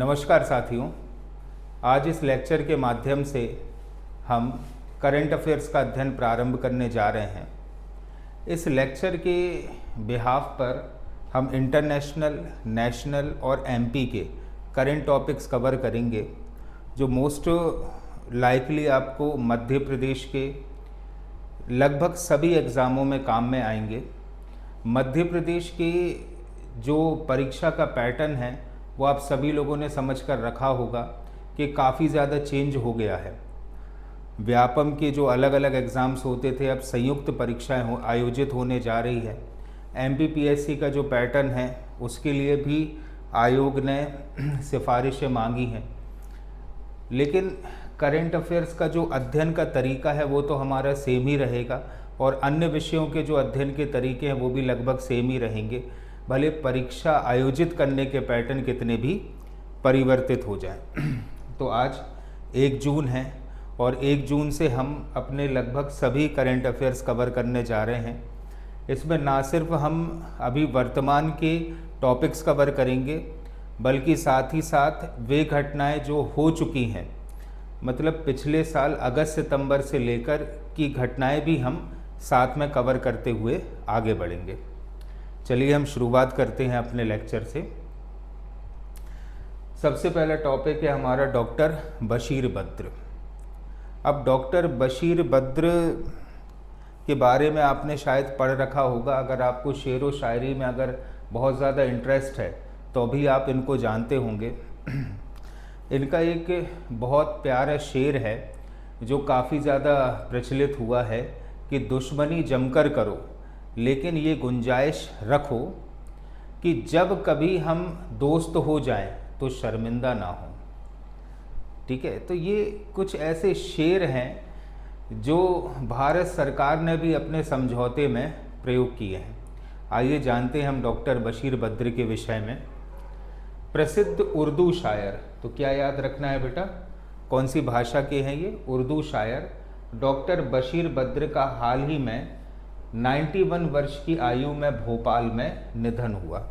नमस्कार साथियों। आज इस लेक्चर के माध्यम से हम करंट अफेयर्स का अध्ययन प्रारंभ करने जा रहे हैं। इस लेक्चर के बिहाफ पर हम इंटरनेशनल, नेशनल और एमपी के करंट टॉपिक्स कवर करेंगे जो मोस्ट लाइकली आपको मध्य प्रदेश के लगभग सभी एग्ज़ामों में काम में आएंगे। मध्य प्रदेश की जो परीक्षा का पैटर्न है वो आप सभी लोगों ने समझ कर रखा होगा कि काफ़ी ज़्यादा चेंज हो गया है। व्यापम के जो अलग अलग एग्ज़ाम्स होते थे अब संयुक्त परीक्षाएं आयोजित होने जा रही है। एमपीपीएससी का जो पैटर्न है उसके लिए भी आयोग ने सिफारिशें मांगी हैं, लेकिन करंट अफेयर्स का जो अध्ययन का तरीका है वो तो हमारा सेम ही रहेगा और अन्य विषयों के जो अध्ययन के तरीके हैं वो भी लगभग सेम ही रहेंगे, भले परीक्षा आयोजित करने के पैटर्न कितने भी परिवर्तित हो जाएं। तो आज 1 जून है और 1 जून से हम अपने लगभग सभी करंट अफेयर्स कवर करने जा रहे हैं। इसमें ना सिर्फ हम अभी वर्तमान के टॉपिक्स कवर करेंगे बल्कि साथ ही साथ वे घटनाएं जो हो चुकी हैं, मतलब पिछले साल अगस्त सितंबर से लेकर की घटनाएं भी हम साथ में कवर करते हुए आगे बढ़ेंगे। चलिए हम शुरुआत करते हैं अपने लेक्चर से। सबसे पहला टॉपिक है हमारा डॉक्टर बशीर बद्र। अब डॉक्टर बशीर बद्र के बारे में आपने शायद पढ़ रखा होगा। अगर आपको शेर व शायरी में अगर बहुत ज़्यादा इंटरेस्ट है तो भी आप इनको जानते होंगे। इनका एक बहुत प्यारा शेर है जो काफ़ी ज़्यादा प्रचलित हुआ है कि दुश्मनी जमकर करो लेकिन ये गुंजाइश रखो कि जब कभी हम दोस्त हो जाएं तो शर्मिंदा ना हो। ठीक है, तो ये कुछ ऐसे शेर हैं जो भारत सरकार ने भी अपने समझौते में प्रयोग किए हैं। आइए जानते हैं हम डॉक्टर बशीर बद्र के विषय में। प्रसिद्ध उर्दू शायर, तो क्या याद रखना है बेटा, कौन सी भाषा के हैं ये? उर्दू शायर डॉक्टर बशीर बद्र का हाल ही में 91 वर्ष की आयु में भोपाल में निधन हुआ।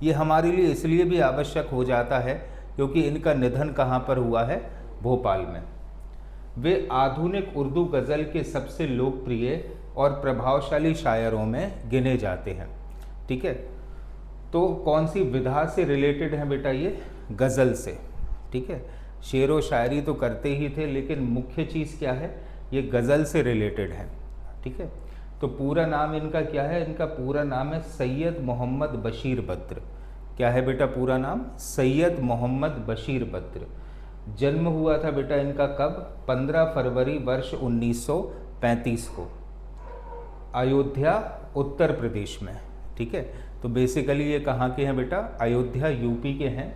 ये हमारे लिए इसलिए भी आवश्यक हो जाता है क्योंकि इनका निधन कहाँ पर हुआ है? भोपाल में। वे आधुनिक उर्दू गज़ल के सबसे लोकप्रिय और प्रभावशाली शायरों में गिने जाते हैं। ठीक है, तो कौन सी विधा से रिलेटेड है बेटा? ये गज़ल से। ठीक है, शेर व शायरी तो करते ही थे लेकिन मुख्य चीज़ क्या है? ये गज़ल से रिलेटेड है। ठीक है, तो पूरा नाम इनका क्या है? इनका पूरा नाम है सैयद मोहम्मद बशीर बद्र। क्या है बेटा पूरा नाम? सैयद मोहम्मद बशीर बद्र। जन्म हुआ था बेटा इनका कब? 15 फरवरी वर्ष 1935 को, अयोध्या उत्तर प्रदेश में। ठीक है, तो बेसिकली ये कहाँ के हैं बेटा? अयोध्या यूपी के हैं।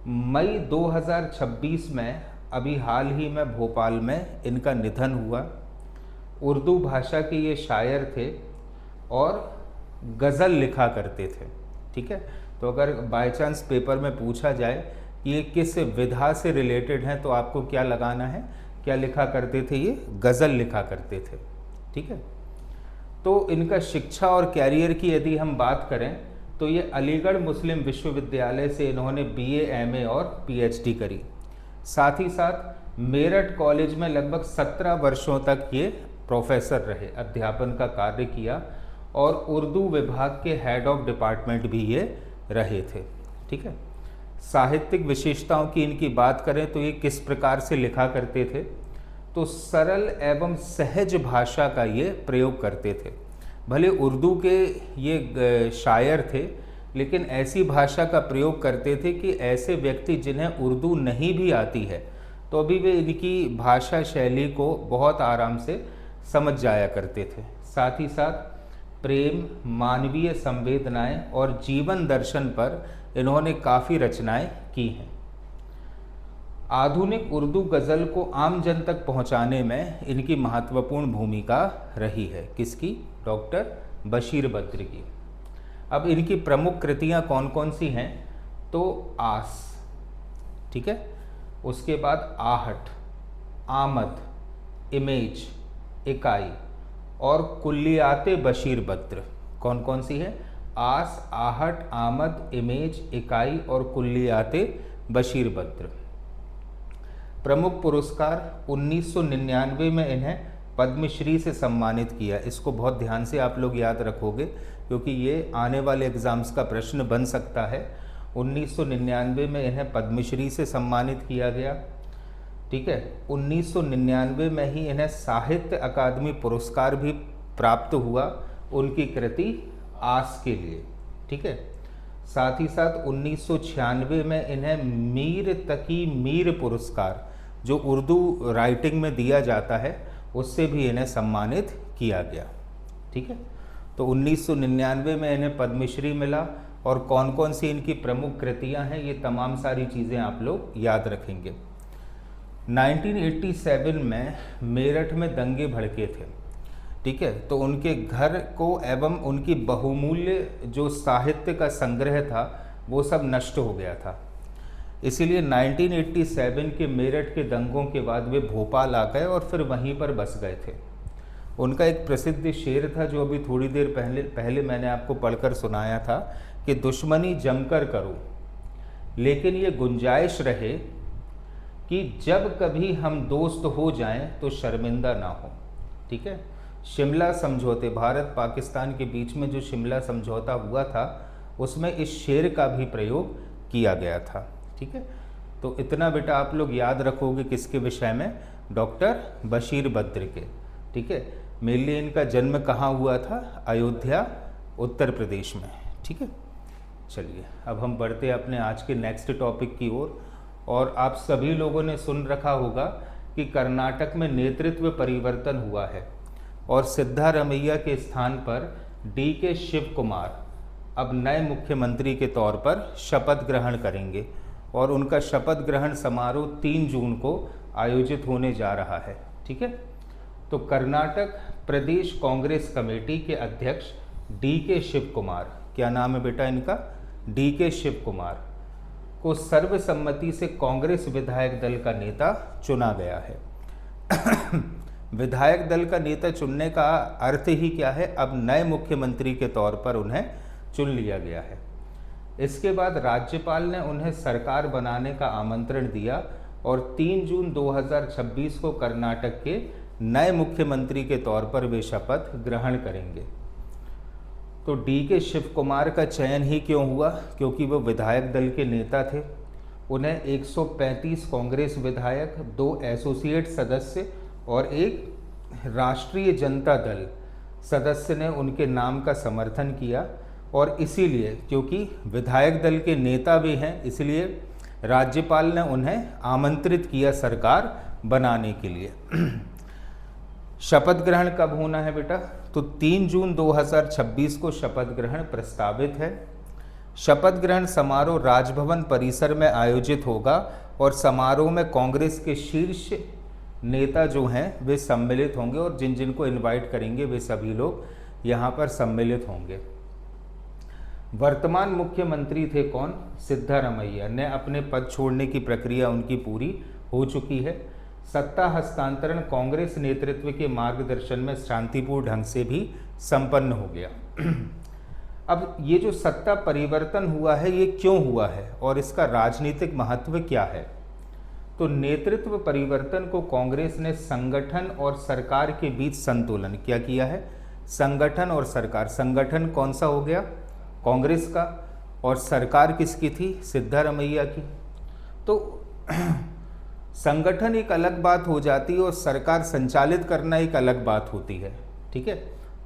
मई 2026 में अभी हाल ही में भोपाल में इनका निधन हुआ। उर्दू भाषा के ये शायर थे और गज़ल लिखा करते थे। ठीक है, तो अगर बाय चांस पेपर में पूछा जाए कि ये किस विधा से रिलेटेड हैं तो आपको क्या लगाना है? क्या लिखा करते थे? ये गज़ल लिखा करते थे। ठीक है, तो इनका शिक्षा और कैरियर की यदि हम बात करें तो ये अलीगढ़ मुस्लिम विश्वविद्यालय से इन्होंने BA, MA और PhD करी। साथ ही साथ मेरठ कॉलेज में लगभग 17 वर्षों तक ये प्रोफेसर रहे, अध्यापन का कार्य किया और उर्दू विभाग के हेड ऑफ डिपार्टमेंट भी ये रहे थे। ठीक है, साहित्यिक विशेषताओं की इनकी बात करें तो ये किस प्रकार से लिखा करते थे? तो सरल एवं सहज भाषा का ये प्रयोग करते थे। भले उर्दू के ये शायर थे लेकिन ऐसी भाषा का प्रयोग करते थे कि ऐसे व्यक्ति जिन्हें उर्दू नहीं भी आती है तो अभी वे इनकी भाषा शैली को बहुत आराम से समझ जाया करते थे। साथ ही साथ प्रेम, मानवीय संवेदनाएं और जीवन दर्शन पर इन्होंने काफ़ी रचनाएं की हैं। आधुनिक उर्दू गज़ल को आम जन तक पहुंचाने में इनकी महत्वपूर्ण भूमिका रही है। किसकी? डॉक्टर बशीर बद्र की। अब इनकी प्रमुख कृतियां कौन कौन सी हैं? तो आस, ठीक है, उसके बाद आहट, आमद, इमेज, इकाई और कुल्लियाते बशीर बद्र। कौन कौन सी है? आस, आहट, आमद, इमेज, इकाई और कुल्लियाते बशीर बद्र। प्रमुख पुरस्कार 1999 में इन्हें पद्मश्री से सम्मानित किया। इसको बहुत ध्यान से आप लोग याद रखोगे क्योंकि ये आने वाले एग्ज़ाम्स का प्रश्न बन सकता है। 1999 में इन्हें पद्मश्री से सम्मानित किया गया। ठीक है, 1999 में ही इन्हें साहित्य अकादमी पुरस्कार भी प्राप्त हुआ उनकी कृति आस के लिए। ठीक है, साथ ही साथ 1996 में इन्हें मीर तकी मीर पुरस्कार जो उर्दू राइटिंग में दिया जाता है उससे भी इन्हें सम्मानित किया गया। ठीक है, तो 1999 में इन्हें पद्मश्री मिला और कौन कौन सी इनकी प्रमुख कृतियां हैं ये तमाम सारी चीज़ें आप लोग याद रखेंगे। 1987 में मेरठ में दंगे भड़के थे। ठीक है, तो उनके घर को एवं उनकी बहुमूल्य जो साहित्य का संग्रह था वो सब नष्ट हो गया था। इसीलिए 1987 के मेरठ के दंगों के बाद वे भोपाल आ गए और फिर वहीं पर बस गए थे। उनका एक प्रसिद्ध शेर था जो अभी थोड़ी देर पहले मैंने आपको पढ़कर सुनाया था कि दुश्मनी जमकर करो लेकिन ये गुंजाइश रहे कि जब कभी हम दोस्त हो जाएं तो शर्मिंदा ना हो। ठीक है, शिमला समझौते, भारत पाकिस्तान के बीच में जो शिमला समझौता हुआ था उसमें इस शेर का भी प्रयोग किया गया था। ठीक है, तो इतना बेटा आप लोग याद रखोगे किसके विषय में, डॉक्टर बशीर बद्र के। ठीक है, मेनली इनका जन्म कहाँ हुआ था, अयोध्या उत्तर प्रदेश में। ठीक है, चलिए अब हम बढ़ते हैं अपने आज के नेक्स्ट टॉपिक की ओर। और आप सभी लोगों ने सुन रखा होगा कि कर्नाटक में नेतृत्व परिवर्तन हुआ है और सिद्धारमैया के स्थान पर DK शिव कुमार अब नए मुख्यमंत्री के तौर पर शपथ ग्रहण करेंगे और उनका शपथ ग्रहण समारोह 3 जून को आयोजित होने जा रहा है। ठीक है, तो कर्नाटक प्रदेश कांग्रेस कमेटी के अध्यक्ष DK शिव कुमार, क्या नाम है बेटा इनका, DK शिव कुमार को सर्वसम्मति से कांग्रेस विधायक दल का नेता चुना गया है। विधायक दल का नेता चुनने का अर्थ ही क्या है, अब नए मुख्यमंत्री के तौर पर उन्हें चुन लिया गया है। इसके बाद राज्यपाल ने उन्हें सरकार बनाने का आमंत्रण दिया और 3 जून 2026 को कर्नाटक के नए मुख्यमंत्री के तौर पर वे शपथ ग्रहण करेंगे। तो DK शिव कुमार का चयन ही क्यों हुआ, क्योंकि वो विधायक दल के नेता थे। उन्हें 135 कांग्रेस विधायक, 2 एसोसिएट सदस्य और एक राष्ट्रीय जनता दल सदस्य ने उनके नाम का समर्थन किया और इसीलिए क्योंकि विधायक दल के नेता भी हैं इसलिए राज्यपाल ने उन्हें आमंत्रित किया सरकार बनाने के लिए। शपथ ग्रहण कब होना है बेटा, तो 3 जून 2026 को शपथ ग्रहण प्रस्तावित है। शपथ ग्रहण समारोह राजभवन परिसर में आयोजित होगा और समारोह में कांग्रेस के शीर्ष नेता जो हैं वे सम्मिलित होंगे और जिन जिन को इनवाइट करेंगे वे सभी लोग यहाँ पर सम्मिलित होंगे। वर्तमान मुख्यमंत्री थे कौन, सिद्धारमैया ने अपने पद छोड़ने की प्रक्रिया उनकी पूरी हो चुकी है। सत्ता हस्तांतरण कांग्रेस नेतृत्व के मार्गदर्शन में शांतिपूर्ण ढंग से भी संपन्न हो गया। अब ये जो सत्ता परिवर्तन हुआ है ये क्यों हुआ है और इसका राजनीतिक महत्व क्या है, तो नेतृत्व परिवर्तन को कांग्रेस ने संगठन और सरकार के बीच संतुलन क्या किया है, संगठन और सरकार, संगठन कौन सा हो गया, कांग्रेस का, और सरकार किसकी थी, सिद्धारमैया की। तो संगठन एक अलग बात हो जाती है और सरकार संचालित करना एक अलग बात होती है। ठीक है,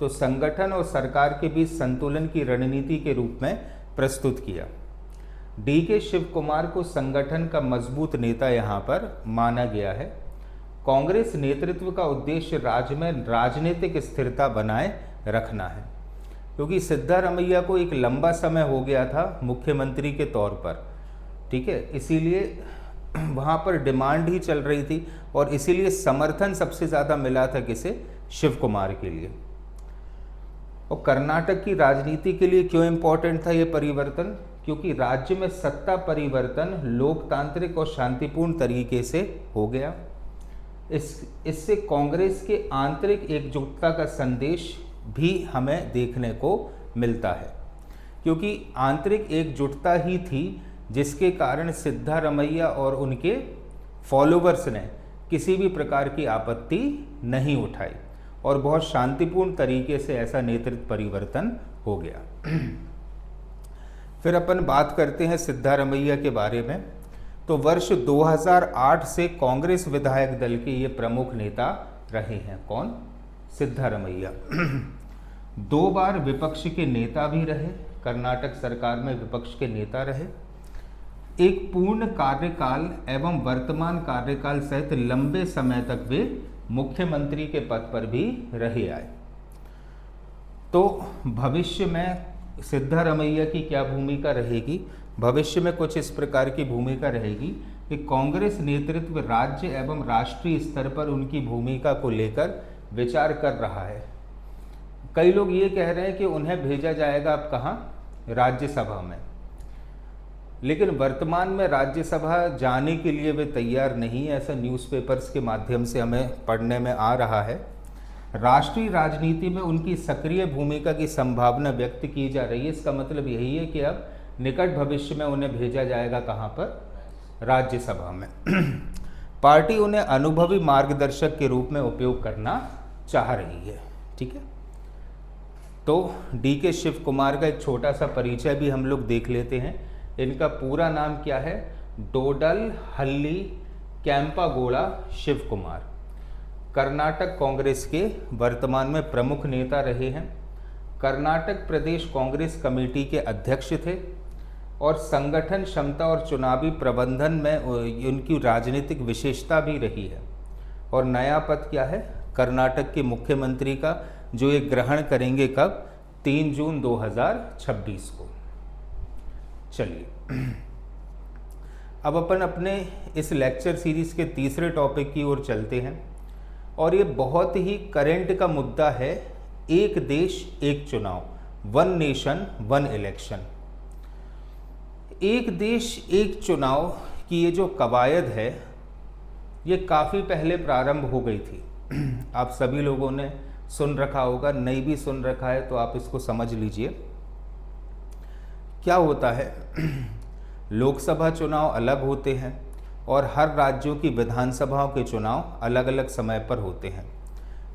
तो संगठन और सरकार के बीच संतुलन की रणनीति के रूप में प्रस्तुत किया। DK शिव कुमार को संगठन का मजबूत नेता यहाँ पर माना गया है। कांग्रेस नेतृत्व का उद्देश्य राज्य में राजनीतिक स्थिरता बनाए रखना है, क्योंकि सिद्धारमैया को एक लंबा समय हो गया था मुख्यमंत्री के तौर पर। ठीक है, इसीलिए वहाँ पर डिमांड ही चल रही थी और इसीलिए समर्थन सबसे ज़्यादा मिला था किसे, शिव कुमार के लिए। और कर्नाटक की राजनीति के लिए क्यों इम्पोर्टेंट था ये परिवर्तन, क्योंकि राज्य में सत्ता परिवर्तन लोकतांत्रिक और शांतिपूर्ण तरीके से हो गया। इससे कांग्रेस के आंतरिक एकजुटता का संदेश भी हमें देखने को मिलता है। क्योंकि आंतरिक एकजुटता ही थी जिसके कारण सिद्धारमैया और उनके फॉलोवर्स ने किसी भी प्रकार की आपत्ति नहीं उठाई और बहुत शांतिपूर्ण तरीके से ऐसा नेतृत्व परिवर्तन हो गया। फिर अपन बात करते हैं सिद्धारमैया के बारे में। तो वर्ष 2008 से कांग्रेस विधायक दल के ये प्रमुख नेता रहे हैं। कौन? सिद्धारमैया। 2 बार विपक्ष के नेता भी रहे, कर्नाटक सरकार में विपक्ष के नेता रहे। एक पूर्ण कार्यकाल एवं वर्तमान कार्यकाल सहित लंबे समय तक वे मुख्यमंत्री के पद पर भी रहे आए। तो भविष्य में सिद्धारमैया की क्या भूमिका रहेगी? भविष्य में कुछ इस प्रकार की भूमिका रहेगी कि कांग्रेस नेतृत्व राज्य एवं राष्ट्रीय स्तर पर उनकी भूमिका को लेकर विचार कर रहा है। कई लोग ये कह रहे हैं कि उन्हें भेजा जाएगा अब कहाँ? राज्यसभा में। लेकिन वर्तमान में राज्यसभा जाने के लिए वे तैयार नहीं है, ऐसा न्यूज़पेपर्स के माध्यम से हमें पढ़ने में आ रहा है। राष्ट्रीय राजनीति में उनकी सक्रिय भूमिका की संभावना व्यक्त की जा रही है। इसका मतलब यही है कि अब निकट भविष्य में उन्हें भेजा जाएगा कहाँ पर? राज्यसभा में। पार्टी उन्हें अनुभवी मार्गदर्शक के रूप में उपयोग करना चाह रही है। ठीक है, तो डी.के. शिव कुमार का एक छोटा सा परिचय भी हम लोग देख लेते हैं। इनका पूरा नाम क्या है? डोडल हल्ली कैंपागोड़ा शिव कुमार। कर्नाटक कांग्रेस के वर्तमान में प्रमुख नेता रहे हैं। कर्नाटक प्रदेश कांग्रेस कमेटी के अध्यक्ष थे और संगठन क्षमता और चुनावी प्रबंधन में उनकी राजनीतिक विशेषता भी रही है। और नया पद क्या है? कर्नाटक के मुख्यमंत्री का, जो ये ग्रहण करेंगे कब? 3 जून 2026 को। चलिए अब अपन अपने इस लेक्चर सीरीज के तीसरे टॉपिक की ओर चलते हैं और ये बहुत ही करंट का मुद्दा है, एक देश एक चुनाव, 1 नेशन 1 इलेक्शन। एक देश एक चुनाव की ये जो कवायद है ये काफ़ी पहले प्रारंभ हो गई थी। आप सभी लोगों ने सुन रखा होगा, नहीं भी सुन रखा है तो आप इसको समझ लीजिए। क्या होता है, लोकसभा चुनाव अलग होते हैं और हर राज्यों की विधानसभाओं के चुनाव अलग अलग समय पर होते हैं।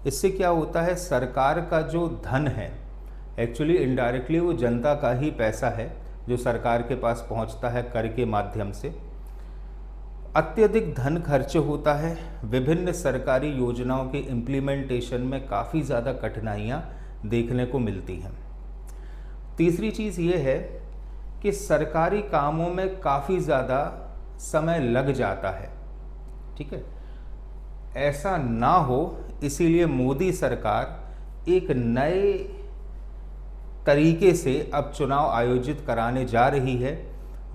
इससे क्या होता है, सरकार का जो धन है, एक्चुअली इनडायरेक्टली वो जनता का ही पैसा है जो सरकार के पास पहुंचता है कर के माध्यम से। अत्यधिक धन खर्च होता है। विभिन्न सरकारी योजनाओं के इम्प्लीमेंटेशन में काफ़ी ज़्यादा कठिनाइयाँ देखने को मिलती हैं। तीसरी चीज़ ये है कि सरकारी कामों में काफ़ी ज़्यादा समय लग जाता है। ठीक है, ऐसा ना हो इसीलिए मोदी सरकार एक नए तरीके से अब चुनाव आयोजित कराने जा रही है,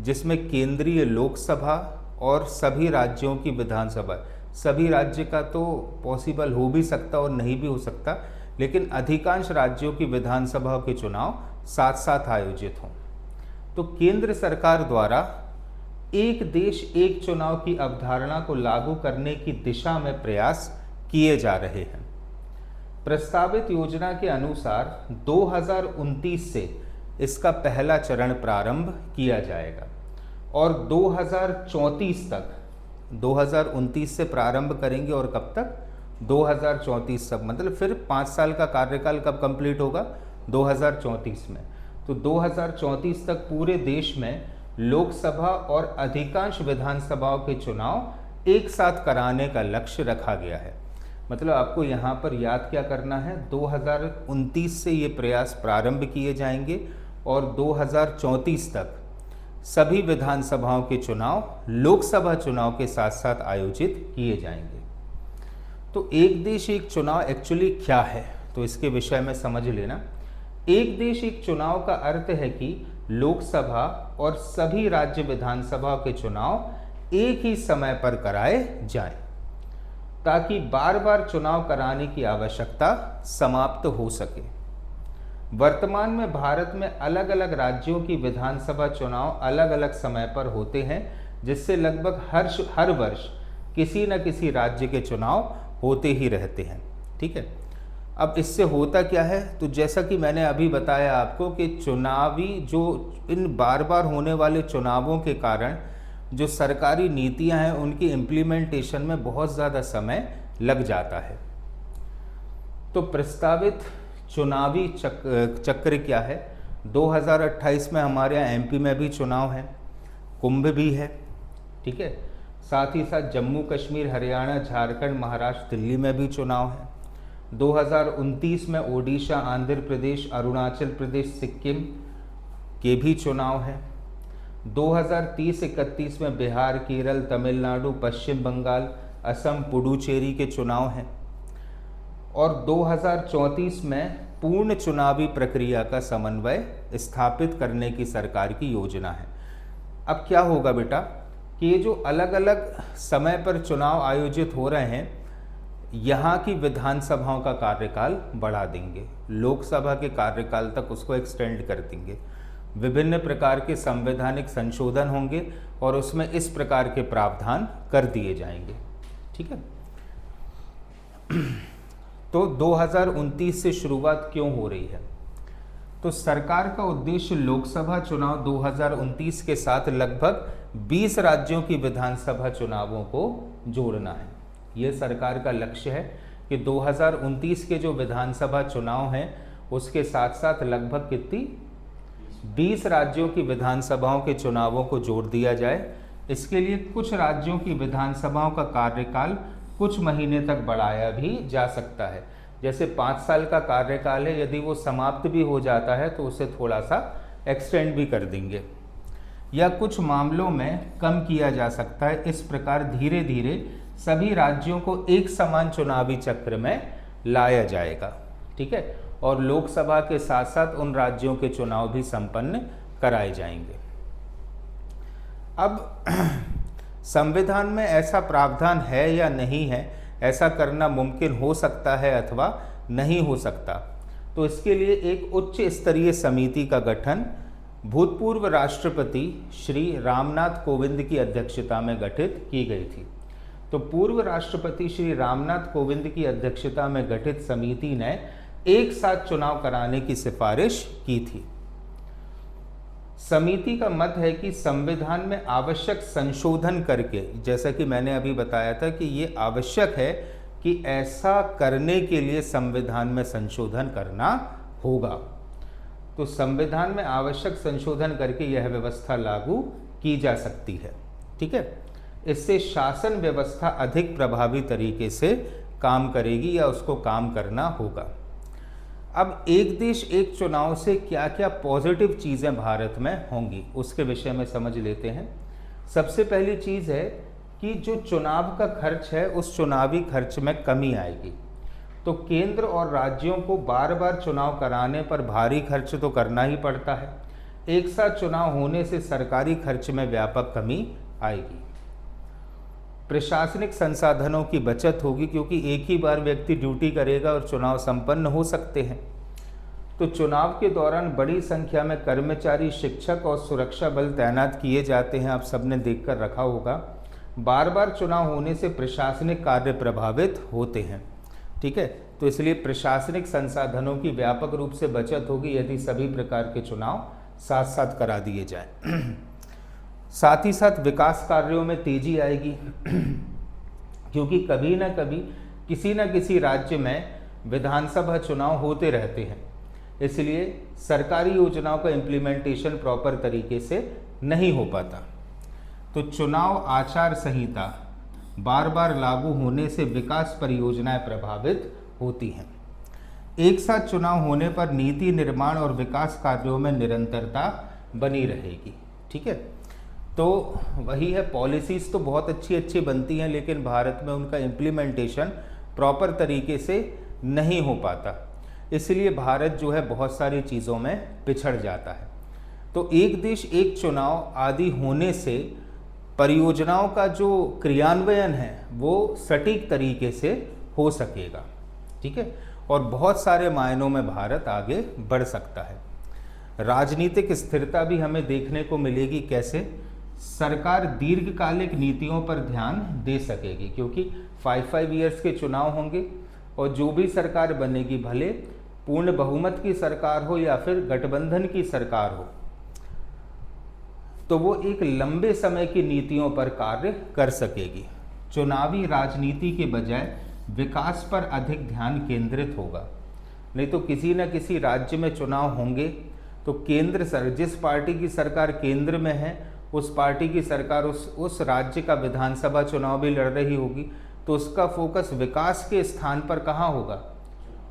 जिसमें केंद्रीय लोकसभा और सभी राज्यों की विधानसभा, सभी राज्य का तो पॉसिबल हो भी सकता और नहीं भी हो सकता, लेकिन अधिकांश राज्यों की विधानसभाओं के चुनाव साथ साथ आयोजित हों। तो केंद्र सरकार द्वारा एक देश एक चुनाव की अवधारणा को लागू करने की दिशा में प्रयास किए जा रहे हैं। प्रस्तावित योजना के अनुसार 2029 से इसका पहला चरण प्रारंभ किया जाएगा और 2034 तक, 2029 से प्रारंभ करेंगे और कब तक? 2034 तक, मतलब फिर 5 साल का कार्यकाल कब कंप्लीट होगा? 2034 में। तो 2034 तक पूरे देश में लोकसभा और अधिकांश विधानसभाओं के चुनाव एक साथ कराने का लक्ष्य रखा गया है। मतलब आपको यहाँ पर याद क्या करना है, 2029 से ये प्रयास प्रारंभ किए जाएंगे और 2034 तक सभी विधानसभाओं के चुनाव लोकसभा चुनाव के साथ साथ आयोजित किए जाएंगे। तो एक देश एक चुनाव एक्चुअली क्या है, तो इसके विषय में समझ लेना। एक देश एक चुनाव का अर्थ है कि लोकसभा और सभी राज्य विधानसभा के चुनाव एक ही समय पर कराए जाएं, ताकि बार बार चुनाव कराने की आवश्यकता समाप्त हो सके। वर्तमान में भारत में अलग अलग राज्यों की विधानसभा चुनाव अलग अलग समय पर होते हैं, जिससे लगभग हर वर्ष किसी न किसी राज्य के चुनाव होते ही रहते हैं। ठीक है, अब इससे होता क्या है, तो जैसा कि मैंने अभी बताया आपको कि चुनावी जो इन बार बार होने वाले चुनावों के कारण जो सरकारी नीतियां हैं उनकी इम्प्लीमेंटेशन में बहुत ज़्यादा समय लग जाता है। तो प्रस्तावित चुनावी चक्र क्या है, 2028 में हमारे यहाँ एमपी में भी चुनाव है, कुंभ भी है, ठीक है। साथ ही साथ जम्मू कश्मीर, हरियाणा, झारखंड, महाराष्ट्र, दिल्ली में भी चुनाव है। 2029 में ओडिशा, आंध्र प्रदेश, अरुणाचल प्रदेश, सिक्किम के भी चुनाव हैं। 2030-31 में बिहार, केरल, तमिलनाडु, पश्चिम बंगाल, असम, पुडुचेरी के चुनाव हैं। और 2034 में पूर्ण चुनावी प्रक्रिया का समन्वय स्थापित करने की सरकार की योजना है। अब क्या होगा बेटा कि ये जो अलग अलग समय पर चुनाव आयोजित हो रहे हैं, यहाँ की विधानसभाओं का कार्यकाल बढ़ा देंगे, लोकसभा के कार्यकाल तक उसको एक्सटेंड कर देंगे। विभिन्न प्रकार के संवैधानिक संशोधन होंगे और उसमें इस प्रकार के प्रावधान कर दिए जाएंगे, ठीक है। तो 2029 से शुरुआत क्यों हो रही है, तो सरकार का उद्देश्य लोकसभा चुनाव 2029 के साथ लगभग 20 राज्यों की विधानसभा चुनावों को जोड़ना है। ये सरकार का लक्ष्य है कि 2029 के जो विधानसभा चुनाव हैं उसके साथ साथ लगभग कितनी 20 राज्यों की विधानसभाओं के चुनावों को जोड़ दिया जाए। इसके लिए कुछ राज्यों की विधानसभाओं का कार्यकाल कुछ महीने तक बढ़ाया भी जा सकता है। जैसे 5 साल का कार्यकाल है, यदि वो समाप्त भी हो जाता है तो उसे थोड़ा सा एक्सटेंड भी कर देंगे, या कुछ मामलों में कम किया जा सकता है। इस प्रकार धीरे धीरे सभी राज्यों को एक समान चुनावी चक्र में लाया जाएगा, ठीक है। और लोकसभा के साथ साथ उन राज्यों के चुनाव भी संपन्न कराए जाएंगे। अब संविधान में ऐसा प्रावधान है या नहीं है, ऐसा करना मुमकिन हो सकता है अथवा नहीं हो सकता, तो इसके लिए एक उच्च स्तरीय समिति का गठन भूतपूर्व राष्ट्रपति श्री रामनाथ कोविंद की अध्यक्षता में गठित की गई थी। तो पूर्व राष्ट्रपति श्री रामनाथ कोविंद की अध्यक्षता में गठित समिति ने एक साथ चुनाव कराने की सिफारिश की थी। समिति का मत है कि संविधान में आवश्यक संशोधन करके, जैसा कि मैंने अभी बताया था कि ये आवश्यक है कि ऐसा करने के लिए संविधान में संशोधन करना होगा, तो संविधान में आवश्यक संशोधन करके यह व्यवस्था लागू की जा सकती है, ठीक है। इससे शासन व्यवस्था अधिक प्रभावी तरीके से काम करेगी या उसको काम करना होगा। अब एक देश एक चुनाव से क्या क्या पॉजिटिव चीज़ें भारत में होंगी उसके विषय में समझ लेते हैं। सबसे पहली चीज़ है कि जो चुनाव का खर्च है उस चुनावी खर्च में कमी आएगी। तो केंद्र और राज्यों को बार बार चुनाव कराने पर भारी खर्च तो करना ही पड़ता है, एक साथ चुनाव होने से सरकारी खर्च में व्यापक कमी आएगी। प्रशासनिक संसाधनों की बचत होगी क्योंकि एक ही बार व्यक्ति ड्यूटी करेगा और चुनाव संपन्न हो सकते हैं। तो चुनाव के दौरान बड़ी संख्या में कर्मचारी, शिक्षक और सुरक्षा बल तैनात किए जाते हैं, आप सबने देखकर रखा होगा। बार बार चुनाव होने से प्रशासनिक कार्य प्रभावित होते हैं, ठीक है। तो इसलिए प्रशासनिक संसाधनों की व्यापक रूप से बचत होगी यदि सभी प्रकार के चुनाव साथ साथ करा दिए जाएं। साथ ही साथ विकास कार्यों में तेजी आएगी क्योंकि कभी ना कभी किसी न किसी राज्य में विधानसभा चुनाव होते रहते हैं, इसलिए सरकारी योजनाओं का इम्प्लीमेंटेशन प्रॉपर तरीके से नहीं हो पाता। तो चुनाव आचार संहिता बार बार लागू होने से विकास परियोजनाएं प्रभावित होती हैं। एक साथ चुनाव होने पर नीति निर्माण और विकास कार्यों में निरंतरता बनी रहेगी, ठीक है। तो वही है, पॉलिसीज़ तो बहुत अच्छी अच्छी बनती हैं लेकिन भारत में उनका इम्प्लीमेंटेशन प्रॉपर तरीके से नहीं हो पाता, इसलिए भारत जो है बहुत सारी चीज़ों में पिछड़ जाता है। तो एक देश एक चुनाव आदि होने से परियोजनाओं का जो क्रियान्वयन है वो सटीक तरीके से हो सकेगा, ठीक है, और बहुत सारे मायनों में भारत आगे बढ़ सकता है। राजनीतिक स्थिरता भी हमें देखने को मिलेगी, कैसे सरकार दीर्घकालिक नीतियों पर ध्यान दे सकेगी क्योंकि 5 ईयर्स के चुनाव होंगे, और जो भी सरकार बनेगी, भले पूर्ण बहुमत की सरकार हो या फिर गठबंधन की सरकार हो, तो वो एक लंबे समय की नीतियों पर कार्य कर सकेगी। चुनावी राजनीति के बजाय विकास पर अधिक ध्यान केंद्रित होगा। नहीं तो किसी न किसी राज्य में चुनाव होंगे तो जिस पार्टी की सरकार केंद्र में है, उस पार्टी की सरकार उस राज्य का विधानसभा चुनाव भी लड़ रही होगी, तो उसका फोकस विकास के स्थान पर कहाँ होगा?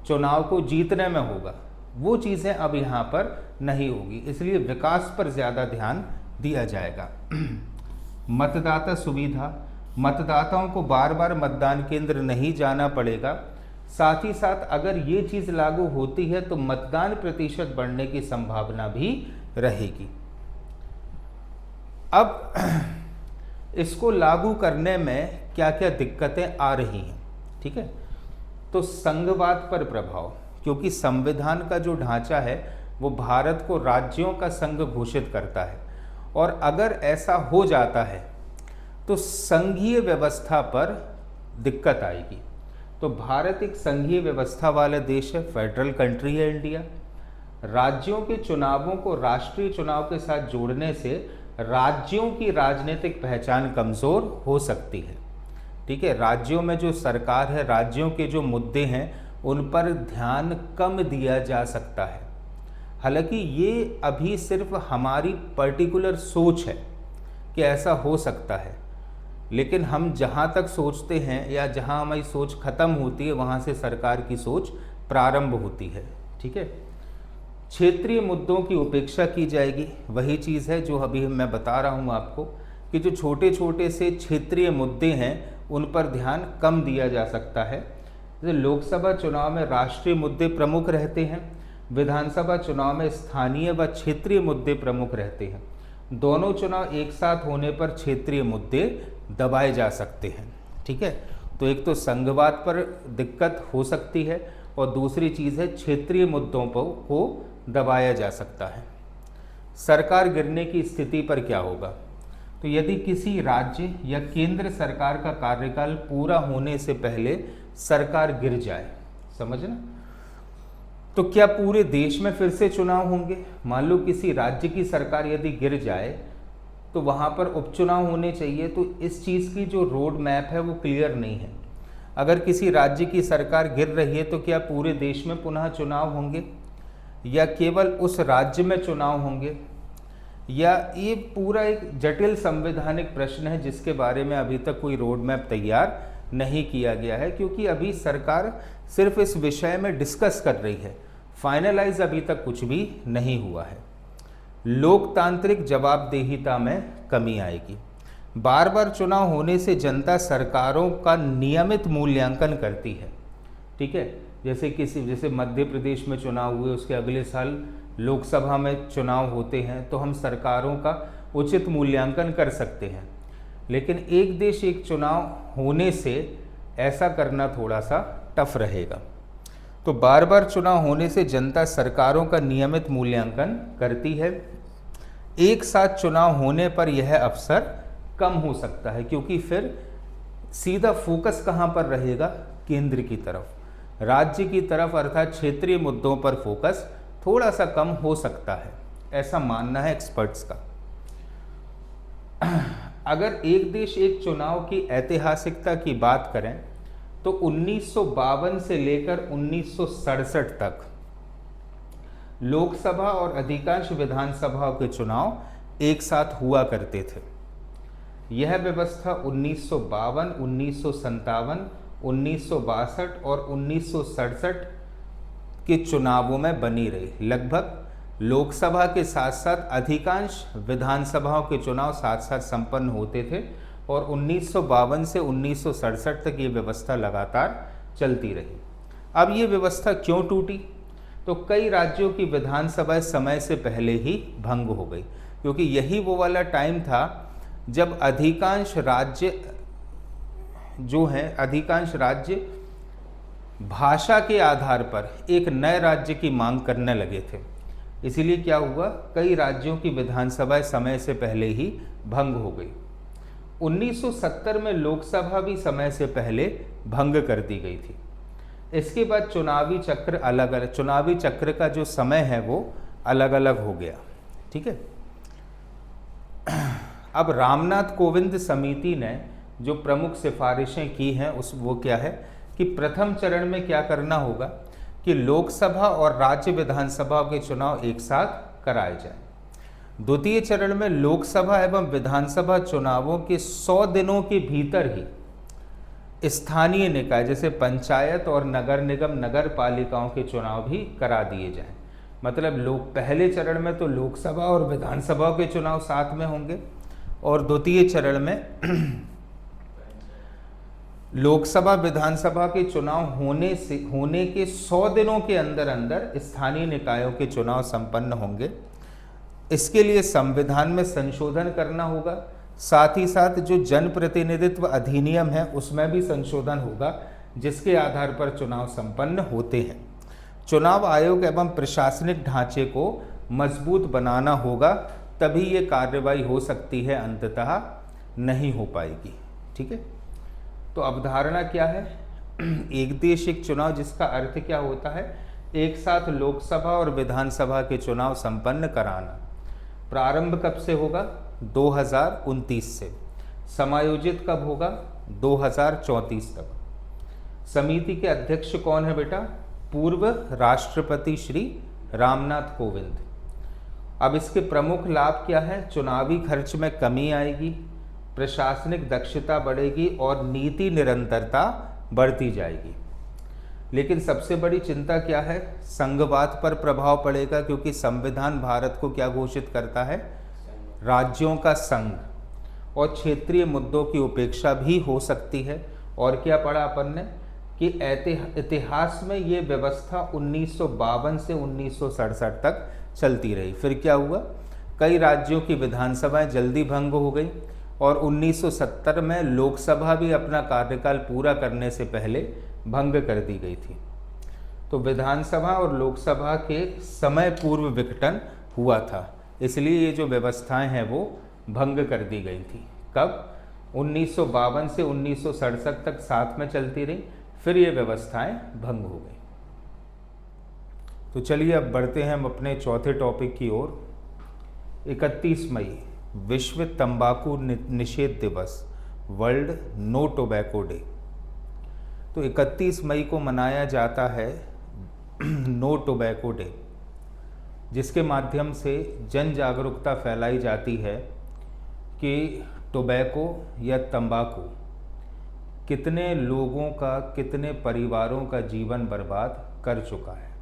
चुनाव को जीतने में होगा। वो चीज़ें अब यहाँ पर नहीं होगी, इसलिए विकास पर ज़्यादा ध्यान दिया जाएगा। मतदाता सुविधा, मतदाताओं को बार बार मतदान केंद्र नहीं जाना पड़ेगा। साथ ही साथ अगर ये चीज़ लागू होती है तो मतदान प्रतिशत बढ़ने की संभावना भी रहेगी। अब इसको लागू करने में क्या क्या दिक्कतें आ रही हैं, ठीक है? तो संघवाद पर प्रभाव, क्योंकि संविधान का जो ढांचा है वो भारत को राज्यों का संघ घोषित करता है, और अगर ऐसा हो जाता है तो संघीय व्यवस्था पर दिक्कत आएगी। तो भारत एक संघीय व्यवस्था वाला देश है, फेडरल कंट्री है इंडिया। राज्यों के चुनावों को राष्ट्रीय चुनाव के साथ जोड़ने से राज्यों की राजनीतिक पहचान कमज़ोर हो सकती है, ठीक है? राज्यों में जो सरकार है, राज्यों के जो मुद्दे हैं उन पर ध्यान कम दिया जा सकता है। हालांकि ये अभी सिर्फ हमारी पर्टिकुलर सोच है कि ऐसा हो सकता है, लेकिन हम जहाँ तक सोचते हैं या जहाँ हमारी सोच ख़त्म होती है वहाँ से सरकार की सोच प्रारंभ होती है, ठीक है? क्षेत्रीय मुद्दों की उपेक्षा की जाएगी। वही चीज़ है जो अभी मैं बता रहा हूँ आपको कि जो छोटे छोटे से क्षेत्रीय मुद्दे हैं उन पर ध्यान कम दिया जा सकता है। जैसे लोकसभा चुनाव में राष्ट्रीय मुद्दे प्रमुख रहते हैं, विधानसभा चुनाव में स्थानीय व क्षेत्रीय मुद्दे प्रमुख रहते हैं। दोनों चुनाव एक साथ होने पर क्षेत्रीय मुद्दे दबाए जा सकते हैं, ठीक है? तो एक तो संघवाद पर दिक्कत हो सकती है और दूसरी चीज़ है क्षेत्रीय मुद्दों को दबाया जा सकता है। सरकार गिरने की स्थिति पर क्या होगा? तो यदि किसी राज्य या केंद्र सरकार का कार्यकाल पूरा होने से पहले सरकार गिर जाए, समझना, तो क्या पूरे देश में फिर से चुनाव होंगे? मान लो किसी राज्य की सरकार यदि गिर जाए तो वहाँ पर उपचुनाव होने चाहिए, तो इस चीज़ की जो रोड मैप है वो क्लियर नहीं है। अगर किसी राज्य की सरकार गिर रही है तो क्या पूरे देश में पुनः चुनाव होंगे या केवल उस राज्य में चुनाव होंगे? या ये पूरा एक जटिल संवैधानिक प्रश्न है जिसके बारे में अभी तक कोई रोड मैप तैयार नहीं किया गया है, क्योंकि अभी सरकार सिर्फ इस विषय में डिस्कस कर रही है, फाइनलाइज अभी तक कुछ भी नहीं हुआ है। लोकतांत्रिक जवाबदेहिता में कमी आएगी। बार बार चुनाव होने से जनता सरकारों का नियमित मूल्यांकन करती है, ठीक है? जैसे मध्य प्रदेश में चुनाव हुए, उसके अगले साल लोकसभा में चुनाव होते हैं, तो हम सरकारों का उचित मूल्यांकन कर सकते हैं। लेकिन एक देश एक चुनाव होने से ऐसा करना थोड़ा सा टफ रहेगा। तो बार बार चुनाव होने से जनता सरकारों का नियमित मूल्यांकन करती है। एक साथ चुनाव होने पर यह अवसर कम हो सकता है, क्योंकि फिर सीधा फोकस कहाँ पर रहेगा? केंद्र की तरफ, राज्य की तरफ, अर्थात क्षेत्रीय मुद्दों पर फोकस थोड़ा सा कम हो सकता है, ऐसा मानना है एक्सपर्ट्स का। अगर एक देश एक चुनाव की ऐतिहासिकता की बात करें तो 1952 से लेकर 1967 तक लोकसभा और अधिकांश विधानसभाओं के चुनाव एक साथ हुआ करते थे। यह व्यवस्था 1952, 1957, 1962 और 1967 के चुनावों में बनी रही। लगभग लोकसभा के साथ साथ अधिकांश विधानसभाओं के चुनाव साथ साथ संपन्न होते थे और 1952 से 1967 तक ये व्यवस्था लगातार चलती रही। अब ये व्यवस्था क्यों टूटी? तो कई राज्यों की विधानसभा समय से पहले ही भंग हो गई, क्योंकि यही वो वाला टाइम था जब अधिकांश राज्य भाषा के आधार पर एक नए राज्य की मांग करने लगे थे। इसीलिए क्या हुआ, कई राज्यों की विधानसभा समय से पहले ही भंग हो गई। 1970 में लोकसभा भी समय से पहले भंग कर दी गई थी। इसके बाद चुनावी चक्र अलग अलग, चुनावी चक्र का जो समय है वो अलग अलग हो गया। ठीक है। अब रामनाथ कोविंद समिति ने जो प्रमुख सिफारिशें की हैं उस वो क्या है कि प्रथम चरण में क्या करना होगा कि लोकसभा और राज्य विधानसभा के चुनाव एक साथ कराए जाएं। द्वितीय चरण में लोकसभा एवं विधानसभा चुनावों के 100 दिनों के भीतर ही स्थानीय निकाय जैसे पंचायत और नगर निगम नगर पालिकाओं के चुनाव भी करा दिए जाएं। मतलब लोग पहले चरण में तो लोकसभा और विधानसभा के चुनाव साथ में होंगे और द्वितीय चरण में लोकसभा विधानसभा के चुनाव होने के 100 दिनों के अंदर अंदर स्थानीय निकायों के चुनाव संपन्न होंगे। इसके लिए संविधान में संशोधन करना होगा, साथ ही साथ जो जनप्रतिनिधित्व अधिनियम है उसमें भी संशोधन होगा, जिसके आधार पर चुनाव संपन्न होते हैं। चुनाव आयोग एवं प्रशासनिक ढांचे को मजबूत बनाना होगा, तभी ये कार्रवाई हो सकती है, अंततः नहीं हो पाएगी। ठीक है। तो अवधारणा क्या है? एक देश एक चुनाव, जिसका अर्थ क्या होता है? एक साथ लोकसभा और विधानसभा के चुनाव संपन्न कराना। प्रारंभ कब से होगा? 2029 से। समायोजित कब होगा? 2034 तक। समिति के अध्यक्ष कौन है बेटा? पूर्व राष्ट्रपति श्री रामनाथ कोविंद। अब इसके प्रमुख लाभ क्या है? चुनावी खर्च में कमी आएगी, प्रशासनिक दक्षता बढ़ेगी और नीति निरंतरता बढ़ती जाएगी। लेकिन सबसे बड़ी चिंता क्या है? संघवाद पर प्रभाव पड़ेगा, क्योंकि संविधान भारत को क्या घोषित करता है? राज्यों का संघ। और क्षेत्रीय मुद्दों की उपेक्षा भी हो सकती है। और क्या पढ़ा अपन ने कि इतिहास में ये व्यवस्था 1952 से 1967 तक चलती रही। फिर क्या हुआ? कई राज्यों की विधानसभाएं जल्दी भंग हो गई और 1970 में लोकसभा भी अपना कार्यकाल पूरा करने से पहले भंग कर दी गई थी। तो विधानसभा और लोकसभा के समय पूर्व विघटन हुआ था, इसलिए ये जो व्यवस्थाएं हैं वो भंग कर दी गई थी। कब? 1952 से 1967 तक साथ में चलती रही, फिर ये व्यवस्थाएं भंग हो गई। तो चलिए अब बढ़ते हैं हम अपने चौथे टॉपिक की ओर। 31 मई विश्व तंबाकू निषेध दिवस, वर्ल्ड नो टोबैको डे। तो 31 मई को मनाया जाता है नो टोबैको डे, जिसके माध्यम से जन जागरूकता फैलाई जाती है कि टोबैको या तंबाकू कितने लोगों का, कितने परिवारों का जीवन बर्बाद कर चुका है।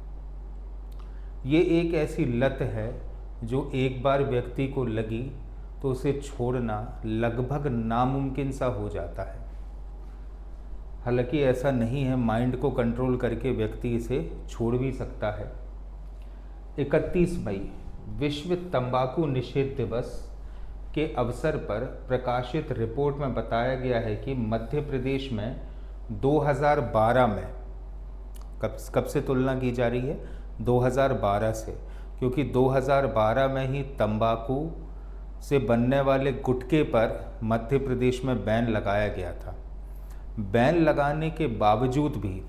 ये एक ऐसी लत है जो एक बार व्यक्ति को लगी तो उसे छोड़ना लगभग नामुमकिन सा हो जाता है। हालांकि ऐसा नहीं है, माइंड को कंट्रोल करके व्यक्ति इसे छोड़ भी सकता है। 31 मई विश्व तंबाकू निषेध दिवस के अवसर पर प्रकाशित रिपोर्ट में बताया गया है कि मध्य प्रदेश में 2012 में, कब से तुलना की जा रही है? 2012 से, क्योंकि 2012 में ही तंबाकू से बनने वाले गुटखे पर मध्य प्रदेश में बैन लगाया गया था। बैन लगाने के बावजूद भी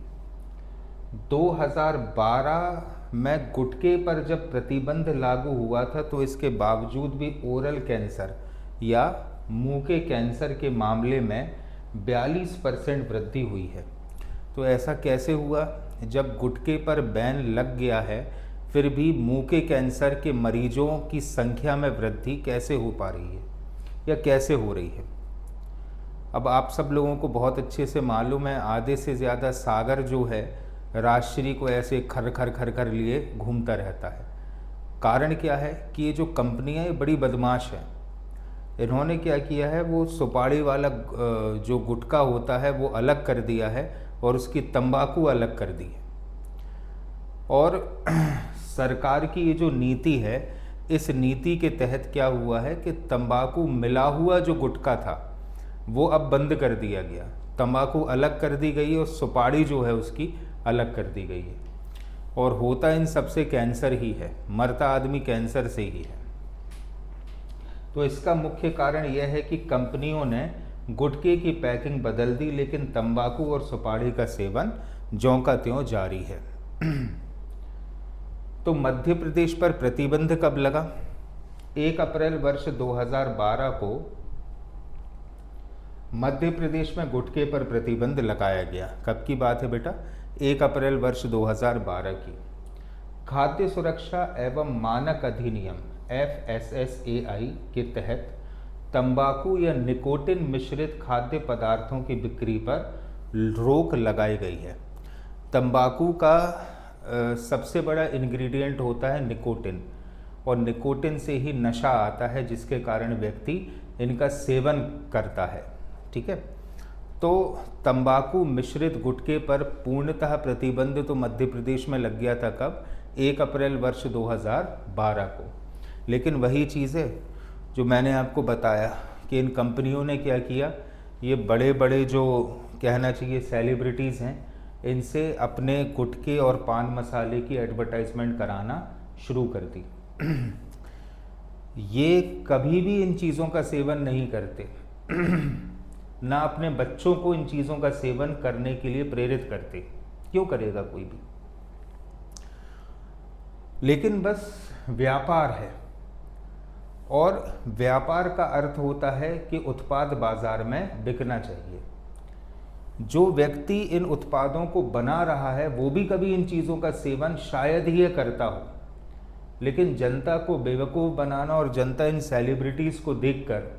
2012 में गुटखे पर जब प्रतिबंध लागू हुआ था तो इसके बावजूद भी ओरल कैंसर या मुंह के कैंसर के मामले में 42% वृद्धि हुई है। तो ऐसा कैसे हुआ? जब गुटखे पर बैन लग गया है फिर भी मुंह के कैंसर के मरीजों की संख्या में वृद्धि कैसे हो पा रही है या कैसे हो रही है? अब आप सब लोगों को बहुत अच्छे से मालूम है, आधे से ज़्यादा सागर जो है राजश्री को ऐसे खर खर खर खर लिए घूमता रहता है। कारण क्या है कि ये जो कंपनियां ये बड़ी बदमाश हैं। इन्होंने क्या किया है, वो सुपारी वाला जो गुटखा होता है वो अलग कर दिया है और उसकी तंबाकू अलग कर दी है। और सरकार की ये जो नीति है, इस नीति के तहत क्या हुआ है कि तंबाकू मिला हुआ जो गुटखा था वो अब बंद कर दिया गया, तंबाकू अलग कर दी गई और सुपारी जो है उसकी अलग कर दी गई है। और होता इन सबसे कैंसर ही है, मरता आदमी कैंसर से ही है। तो इसका मुख्य कारण यह है कि कंपनियों ने गुटखे की पैकिंग बदल दी, लेकिन तंबाकू और सुपारी का सेवन ज्यों का त्यों जारी है। तो मध्य प्रदेश पर प्रतिबंध कब लगा? 1 अप्रैल वर्ष 2012 को मध्य प्रदेश में गुटखे पर प्रतिबंध लगाया गया। कब की बात है बेटा? 1 अप्रैल वर्ष 2012 की। खाद्य सुरक्षा एवं मानक अधिनियम FSSAI के तहत तंबाकू या निकोटिन मिश्रित खाद्य पदार्थों की बिक्री पर रोक लगाई गई है। तंबाकू का सबसे बड़ा इंग्रेडिएंट होता है निकोटिन, और निकोटिन से ही नशा आता है, जिसके कारण व्यक्ति इनका सेवन करता है। ठीक है, तो तंबाकू मिश्रित गुटखे पर पूर्णतः प्रतिबंध तो मध्य प्रदेश में लग गया था। कब? 1 अप्रैल वर्ष 2012 को। लेकिन वही चीज़ है जो मैंने आपको बताया कि इन कंपनियों ने क्या किया, ये बड़े बड़े जो कहना चाहिए सेलिब्रिटीज़ हैं, इनसे अपने गुटखे और पान मसाले की एडवर्टाइजमेंट कराना शुरू कर दी। ये कभी भी इन चीज़ों का सेवन नहीं करते, ना अपने बच्चों को इन चीज़ों का सेवन करने के लिए प्रेरित करते। क्यों करेगा कोई भी? लेकिन बस व्यापार है, और व्यापार का अर्थ होता है कि उत्पाद बाजार में बिकना चाहिए। जो व्यक्ति इन उत्पादों को बना रहा है वो भी कभी इन चीज़ों का सेवन शायद ही करता हो, लेकिन जनता को बेवकूफ़ बनाना और जनता इन सेलिब्रिटीज़ को देखकर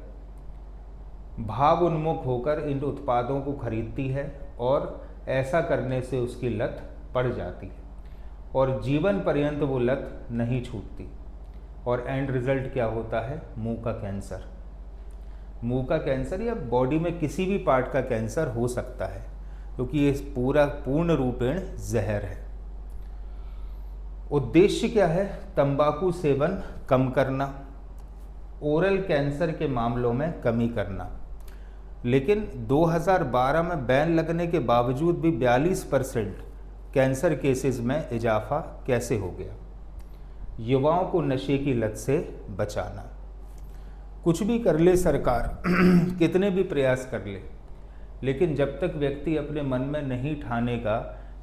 भाव उन्मुख होकर इन उत्पादों को खरीदती है, और ऐसा करने से उसकी लत पड़ जाती है और जीवन पर्यंत वो लत नहीं छूटती। और एंड रिजल्ट क्या होता है? मुंह का कैंसर। मुंह का कैंसर या बॉडी में किसी भी पार्ट का कैंसर हो सकता है, क्योंकि ये पूर्ण रूपेण जहर है। उद्देश्य क्या है? तंबाकू सेवन कम करना, ओरल कैंसर के मामलों में कमी करना। लेकिन 2012 में बैन लगने के बावजूद भी 42% कैंसर केसेस में इजाफा कैसे हो गया? युवाओं को नशे की लत से बचाना। कुछ भी कर ले सरकार, कितने भी प्रयास कर ले, लेकिन जब तक व्यक्ति अपने मन में नहीं ठानेगा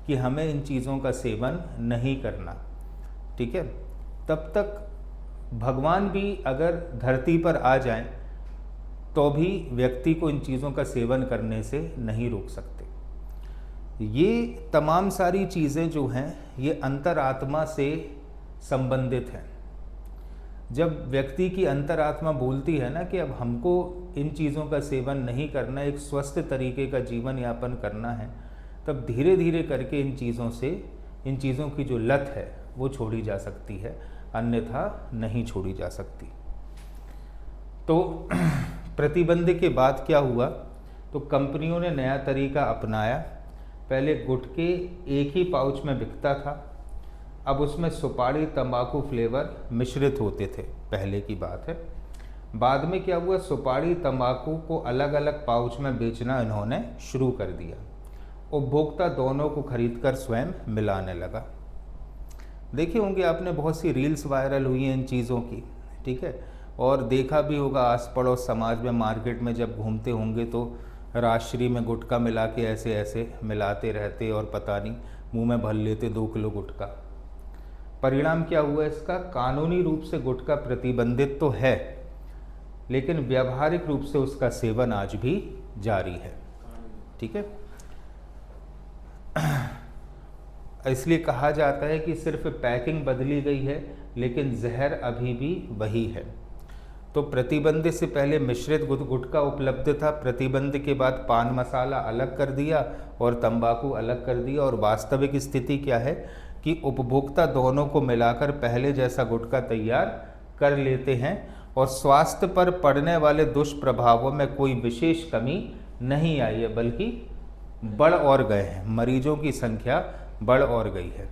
कि हमें इन चीज़ों का सेवन नहीं करना, ठीक है, तब तक भगवान भी अगर धरती पर आ जाएं तो भी व्यक्ति को इन चीज़ों का सेवन करने से नहीं रोक सकते। ये तमाम सारी चीज़ें जो हैं ये अंतरात्मा से संबंधित हैं। जब व्यक्ति की अंतरात्मा बोलती है ना कि अब हमको इन चीज़ों का सेवन नहीं करना, एक स्वस्थ तरीके का जीवन यापन करना है, तब धीरे धीरे करके इन चीज़ों की जो लत है वो छोड़ी जा सकती है, अन्यथा नहीं छोड़ी जा सकती। तो प्रतिबंध के बाद क्या हुआ? तो कंपनियों ने नया तरीका अपनाया। पहले गुटखे एक ही पाउच में बिकता था, अब उसमें सुपारी तंबाकू फ्लेवर मिश्रित होते थे, पहले की बात है। बाद में क्या हुआ? सुपारी तंबाकू को अलग अलग पाउच में बेचना इन्होंने शुरू कर दिया। उपभोक्ता दोनों को खरीदकर स्वयं मिलाने लगा। देखे होंगे आपने, बहुत सी रील्स वायरल हुई हैं इन चीज़ों की, ठीक है, और देखा भी होगा आस पड़ोस समाज में, मार्केट में जब घूमते होंगे तो राशरी में गुटखा मिला के ऐसे ऐसे मिलाते रहते और पता नहीं मुंह में भर लेते 2 किलो गुटखा। परिणाम क्या हुआ इसका? कानूनी रूप से गुटखा प्रतिबंधित तो है, लेकिन व्यावहारिक रूप से उसका सेवन आज भी जारी है, ठीक है। इसलिए कहा जाता है कि सिर्फ पैकिंग बदली गई है, लेकिन जहर अभी भी वही है। तो प्रतिबंध से पहले मिश्रित गुटखा उपलब्ध था, प्रतिबंध के बाद पान मसाला अलग कर दिया और तंबाकू अलग कर दिया, और वास्तविक स्थिति क्या है कि उपभोक्ता दोनों को मिलाकर पहले जैसा गुटखा तैयार कर लेते हैं, और स्वास्थ्य पर पड़ने वाले दुष्प्रभावों में कोई विशेष कमी नहीं आई है, बल्कि बढ़ और गए हैं। मरीजों की संख्या बढ़ और गई है।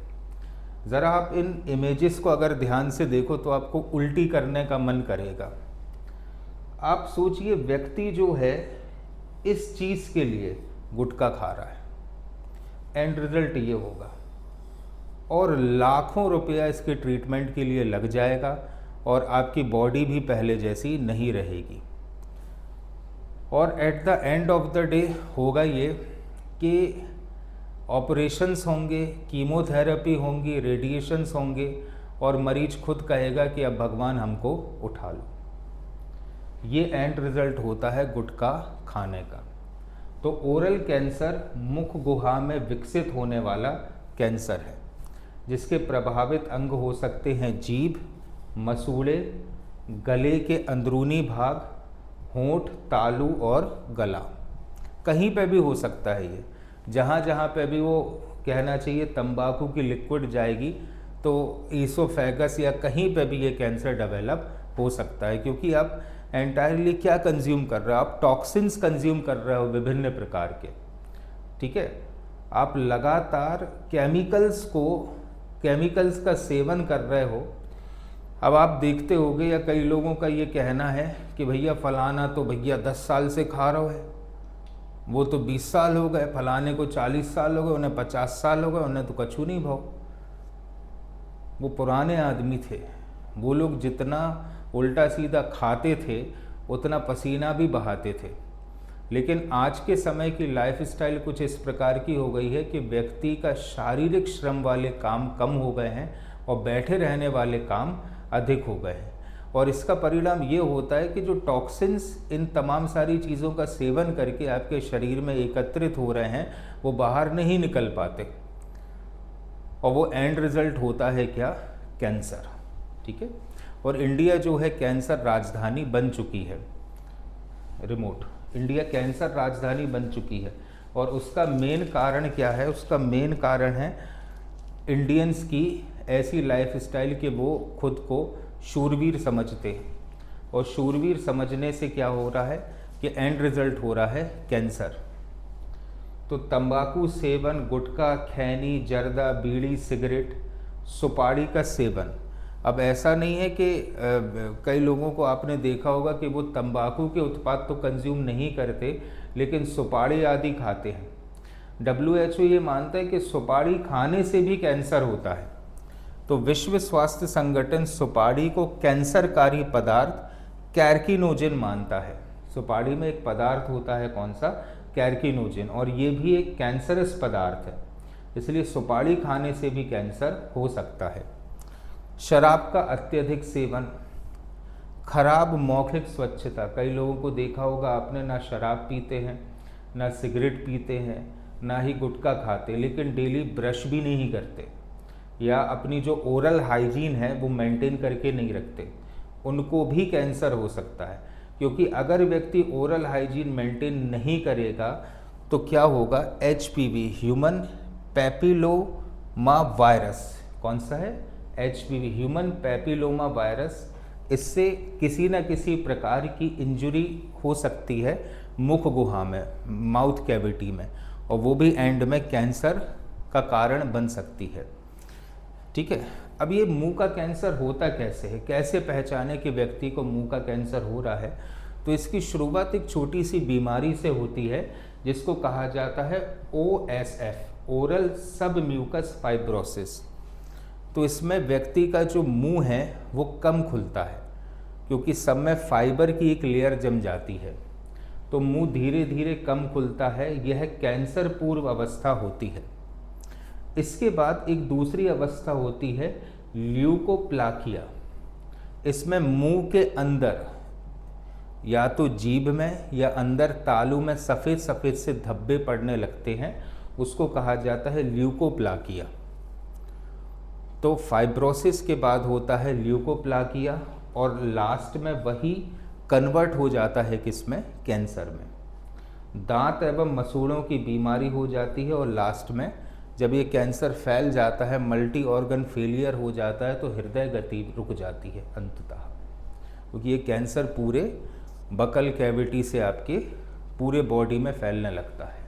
ज़रा आप इन इमेजेस को अगर ध्यान से देखो तो आपको उल्टी करने का मन करेगा। आप सोचिए, व्यक्ति जो है इस चीज़ के लिए गुटखा खा रहा है, एंड रिजल्ट ये होगा, और लाखों रुपया इसके ट्रीटमेंट के लिए लग जाएगा, और आपकी बॉडी भी पहले जैसी नहीं रहेगी। और at the end of the day होगा ये कि ऑपरेशंस होंगे, कीमोथेरेपी होंगी, रेडिएशंस होंगे और मरीज खुद कहेगा कि अब भगवान हमको उठा लो। ये एंड रिजल्ट होता है गुटखा खाने का। तो ओरल कैंसर मुख गुहा में विकसित होने वाला कैंसर है, जिसके प्रभावित अंग हो सकते हैं जीभ, मसूड़े, गले के अंदरूनी भाग, होंठ, तालू और गला। कहीं पे भी हो सकता है ये, जहाँ जहाँ पे भी वो कहना चाहिए तंबाकू की लिक्विड जाएगी तो ईसोफेगस या कहीं पे भी ये कैंसर डेवलप हो सकता है, क्योंकि आप एंटायरली क्या कंज्यूम कर रहे हो, आप टॉक्सिन्स कंज्यूम कर रहे हो विभिन्न प्रकार के। ठीक है, आप लगातार केमिकल्स का सेवन कर रहे हो। अब आप देखते होगे या कई लोगों का ये कहना है कि भैया फलाना तो भैया 10 साल से खा रहा है, वो तो 20 साल हो गए, फलाने को 40 साल हो गए, उन्हें 50 साल हो गए, उन्हें तो कछू नहीं भाव। वो पुराने आदमी थे, वो लोग जितना उल्टा सीधा खाते थे उतना पसीना भी बहाते थे। लेकिन आज के समय की लाइफस्टाइल कुछ इस प्रकार की हो गई है कि व्यक्ति का शारीरिक श्रम वाले काम कम हो गए हैं और बैठे रहने वाले काम अधिक हो गए हैं। और इसका परिणाम ये होता है कि जो टॉक्सिन्स इन तमाम सारी चीज़ों का सेवन करके आपके शरीर में एकत्रित हो रहे हैं वो बाहर नहीं निकल पाते, और वो एंड रिजल्ट होता है क्या, कैंसर। ठीक है, और इंडिया जो है कैंसर राजधानी बन चुकी है, रिमोट इंडिया कैंसर राजधानी बन चुकी है। और उसका मेन कारण क्या है, उसका मेन कारण है इंडियंस की ऐसी लाइफस्टाइल कि वो खुद को शूरवीर समझते हैं, और शूरवीर समझने से क्या हो रहा है कि एंड रिजल्ट हो रहा है कैंसर। तो तंबाकू सेवन, गुटखा, खैनी, जर्दा, बीड़ी, सिगरेट, सुपारी का सेवन। अब ऐसा नहीं है कि कई लोगों को आपने देखा होगा कि वो तंबाकू के उत्पाद तो कंज्यूम नहीं करते लेकिन सुपारी आदि खाते हैं। WHO ये मानता है कि सुपारी खाने से भी कैंसर होता है। तो विश्व स्वास्थ्य संगठन सुपारी को कैंसरकारी पदार्थ कैर्किनोजिन मानता है। सुपारी में एक पदार्थ होता है कौन सा, कैर्किनोजिन, और ये भी एक कैंसरस पदार्थ है, इसलिए सुपारी खाने से भी कैंसर हो सकता है। शराब का अत्यधिक सेवन, खराब मौखिक स्वच्छता। कई लोगों को देखा होगा आपने, ना शराब पीते हैं, ना सिगरेट पीते हैं, ना ही गुटखा खाते, लेकिन डेली ब्रश भी नहीं करते, या अपनी जो ओरल हाइजीन है वो मेंटेन करके नहीं रखते, उनको भी कैंसर हो सकता है। क्योंकि अगर व्यक्ति ओरल हाइजीन मेंटेन नहीं करेगा तो क्या होगा, HPV, ह्यूमन पैपिलोमा वायरस, कौन सा है, HPV, ह्यूमन पैपिलोमा वायरस, इससे किसी न किसी प्रकार की इंजरी हो सकती है मुख गुहा में, माउथ कैविटी में, और वो भी एंड में कैंसर का कारण बन सकती है। ठीक है, अब ये मुंह का कैंसर होता कैसे है, कैसे पहचाने कि व्यक्ति को मुंह का कैंसर हो रहा है। तो इसकी शुरुआत एक छोटी सी बीमारी से होती है जिसको कहा जाता है OSF, ओरल सब म्यूकस फाइब्रोसिस। तो इसमें व्यक्ति का जो मुंह है वो कम खुलता है, क्योंकि सब में फाइबर की एक लेयर जम जाती है, तो मुंह धीरे धीरे कम खुलता है। यह कैंसर पूर्व अवस्था होती है। इसके बाद एक दूसरी अवस्था होती है ल्यूकोप्लाकिया। इसमें मुंह के अंदर या तो जीभ में या अंदर तालू में सफ़ेद सफ़ेद से धब्बे पड़ने लगते हैं, उसको कहा जाता है ल्यूकोप्लाकिया। तो फाइब्रोसिस के बाद होता है ल्यूकोप्लाकिया, और लास्ट में वही कन्वर्ट हो जाता है किसमें, कैंसर में। दांत एवं मसूड़ों की बीमारी हो जाती है, और लास्ट में जब ये कैंसर फैल जाता है, मल्टी ऑर्गन फेलियर हो जाता है, तो हृदय गति रुक जाती है अंततः, क्योंकि ये कैंसर पूरे बकल कैविटी से आपके पूरे बॉडी में फैलने लगता है।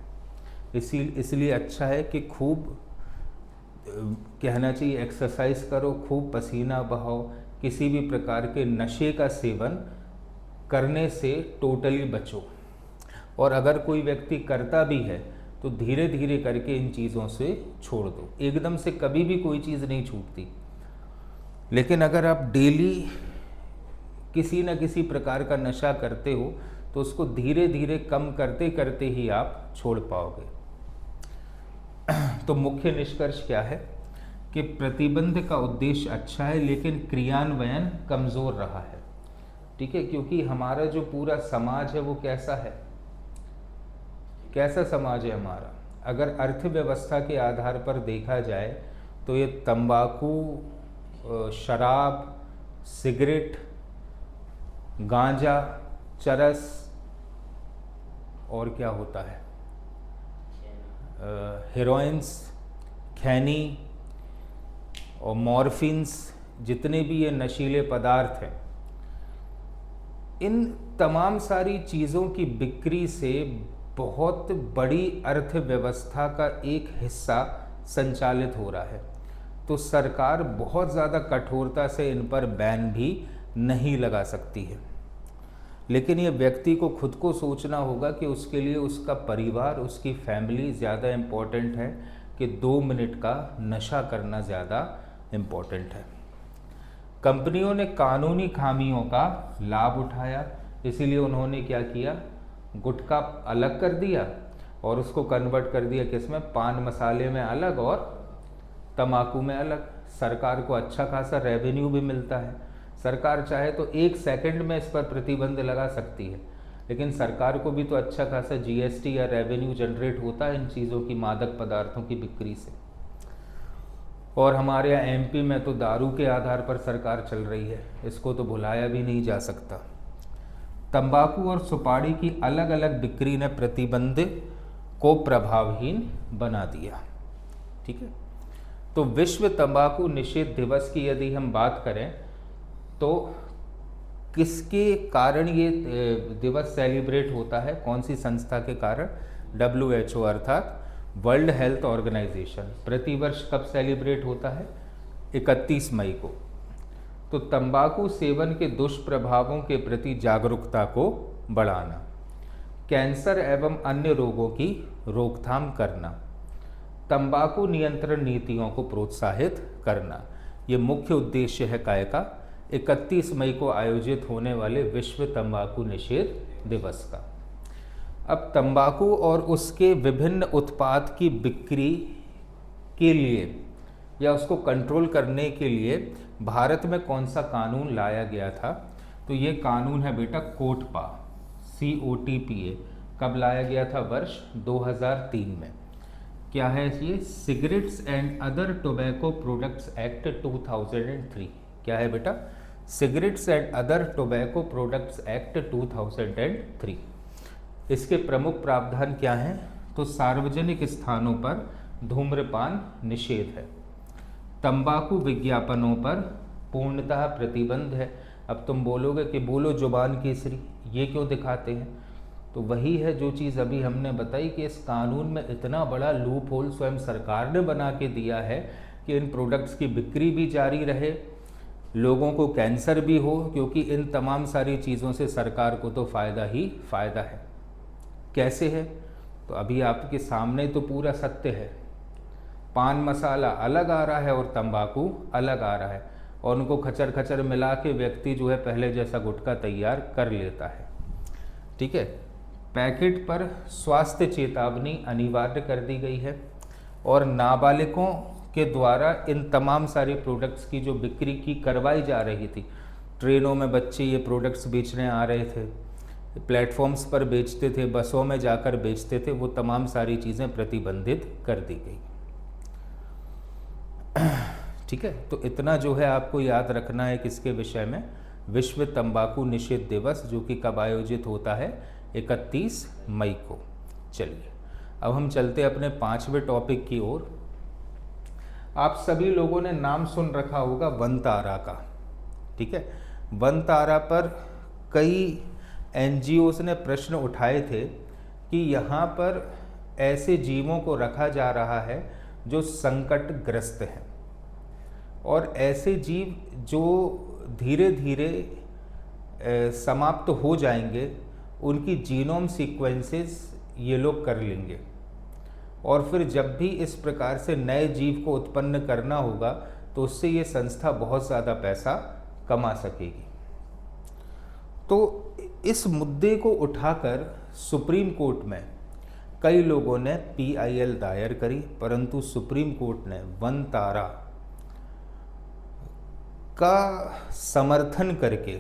इसलिए अच्छा है कि खूब कहना चाहिए एक्सरसाइज करो, खूब पसीना बहाओ, किसी भी प्रकार के नशे का सेवन करने से टोटली बचो। और अगर कोई व्यक्ति करता भी है तो धीरे धीरे करके इन चीज़ों से छोड़ दो। एकदम से कभी भी कोई चीज़ नहीं छूटती, लेकिन अगर आप डेली किसी न किसी प्रकार का नशा करते हो तो उसको धीरे धीरे कम करते करते ही आप छोड़ पाओगे। तो मुख्य निष्कर्ष क्या है कि प्रतिबंध का उद्देश्य अच्छा है लेकिन क्रियान्वयन कमज़ोर रहा है। ठीक है, क्योंकि हमारा जो पूरा समाज है वो कैसा है, कैसा समाज है हमारा। अगर अर्थव्यवस्था के आधार पर देखा जाए तो ये तंबाकू, शराब, सिगरेट, गांजा, चरस और क्या होता है, हेरोइंस, खैनी और मॉर्फिन्स, जितने भी ये नशीले पदार्थ हैं, इन तमाम सारी चीज़ों की बिक्री से बहुत बड़ी अर्थव्यवस्था का एक हिस्सा संचालित हो रहा है। तो सरकार बहुत ज़्यादा कठोरता से इन पर बैन भी नहीं लगा सकती है, लेकिन ये व्यक्ति को खुद को सोचना होगा कि उसके लिए उसका परिवार, उसकी फैमिली ज़्यादा इम्पोर्टेंट है कि 2 मिनट का नशा करना ज़्यादा इम्पोर्टेंट है। कंपनियों ने कानूनी खामियों का लाभ उठाया, इसीलिए उन्होंने क्या किया, गुटखा अलग कर दिया और उसको कन्वर्ट कर दिया किसमें, पान मसाले में अलग और तम्बाकू में अलग। सरकार को अच्छा खासा रेवेन्यू भी मिलता है। सरकार चाहे तो 1 सेकंड में इस पर प्रतिबंध लगा सकती है, लेकिन सरकार को भी तो अच्छा खासा जीएसटी या रेवेन्यू जनरेट होता है इन चीज़ों की, मादक पदार्थों की बिक्री से। और हमारे यहाँ एमपी में तो दारू के आधार पर सरकार चल रही है, इसको तो भुलाया भी नहीं जा सकता। तंबाकू और सुपारी की अलग अलग बिक्री ने प्रतिबंध को प्रभावहीन बना दिया। ठीक है, तो विश्व तंबाकू निषेध दिवस की यदि हम बात करें तो किसके कारण ये दिवस सेलिब्रेट होता है, कौन सी संस्था के कारण, WHO अर्थात वर्ल्ड हेल्थ ऑर्गेनाइजेशन। प्रतिवर्ष कब सेलिब्रेट होता है, 31 मई को। तो तंबाकू सेवन के दुष्प्रभावों के प्रति जागरूकता को बढ़ाना, कैंसर एवं अन्य रोगों की रोकथाम करना, तंबाकू नियंत्रण नीतियों को प्रोत्साहित करना, ये मुख्य उद्देश्य है काय का 31 मई को आयोजित होने वाले विश्व तंबाकू निषेध दिवस का। अब तंबाकू और उसके विभिन्न उत्पाद की बिक्री के लिए या उसको कंट्रोल करने के लिए भारत में कौन सा कानून लाया गया था, तो ये कानून है बेटा कोटपा, COTPA। कब लाया गया था, वर्ष 2003 में। क्या है ये, cigarettes and other tobacco products act 2003। क्या है बेटा, cigarettes and other tobacco products act 2003। इसके प्रमुख प्रावधान क्या हैं, तो सार्वजनिक स्थानों पर धूम्रपान निषेध है, तंबाकू विज्ञापनों पर पूर्णतः प्रतिबंध है। अब तुम बोलोगे कि बोलो जुबान केसरी, ये क्यों दिखाते हैं, तो वही है जो चीज़ अभी हमने बताई कि इस कानून में इतना बड़ा लूप होल स्वयं सरकार ने बना के दिया है कि इन प्रोडक्ट्स की बिक्री भी जारी रहे, लोगों को कैंसर भी हो, क्योंकि इन तमाम सारी चीज़ों से सरकार को तो फ़ायदा ही फ़ायदा है। कैसे है, तो अभी आपके सामने तो पूरा सत्य है। पान मसाला अलग आ रहा है और तंबाकू अलग आ रहा है, और उनको खचर खचर मिला के व्यक्ति जो है पहले जैसा गुटखा तैयार कर लेता है। ठीक है, पैकेट पर स्वास्थ्य चेतावनी अनिवार्य कर दी गई है, और नाबालिगों के द्वारा इन तमाम सारे प्रोडक्ट्स की जो बिक्री की करवाई जा रही थी, ट्रेनों में बच्चे ये प्रोडक्ट्स बेचने आ रहे थे, प्लेटफॉर्म्स पर बेचते थे, बसों में जाकर बेचते थे, वो तमाम सारी चीज़ें प्रतिबंधित कर दी गई। ठीक है, तो इतना जो है आपको याद रखना है किसके विषय में, विश्व तंबाकू निषेध दिवस, जो कि कब आयोजित होता है, 31 मई को। चलिए अब हम चलते अपने 5वें टॉपिक की ओर। आप सभी लोगों ने नाम सुन रखा होगा वनतारा का। ठीक है, वनतारा पर कई NGOs ने प्रश्न उठाए थे कि यहाँ पर ऐसे जीवों को रखा जा रहा है जो संकटग्रस्त हैं, और ऐसे जीव जो धीरे धीरे समाप्त हो जाएंगे, उनकी जीनोम सीक्वेंसेस ये लोग कर लेंगे, और फिर जब भी इस प्रकार से नए जीव को उत्पन्न करना होगा तो उससे ये संस्था बहुत ज़्यादा पैसा कमा सकेगी। तो इस मुद्दे को उठाकर सुप्रीम कोर्ट में कई लोगों ने PIL दायर करी, परंतु सुप्रीम कोर्ट ने वनतारा का समर्थन करके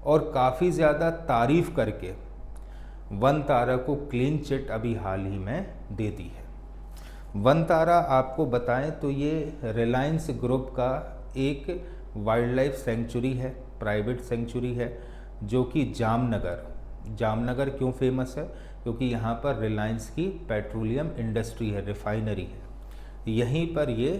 और काफ़ी ज़्यादा तारीफ करके वनतारा को क्लीन चिट अभी हाल ही में दे दी है। वनतारा आपको बताएं तो ये रिलायंस ग्रुप का एक वाइल्ड लाइफ सेंचुरी है, प्राइवेट सेंचुरी है, जो कि जामनगर क्यों फेमस है? क्योंकि यहाँ पर रिलायंस की पेट्रोलियम इंडस्ट्री है, रिफाइनरी है। यहीं पर ये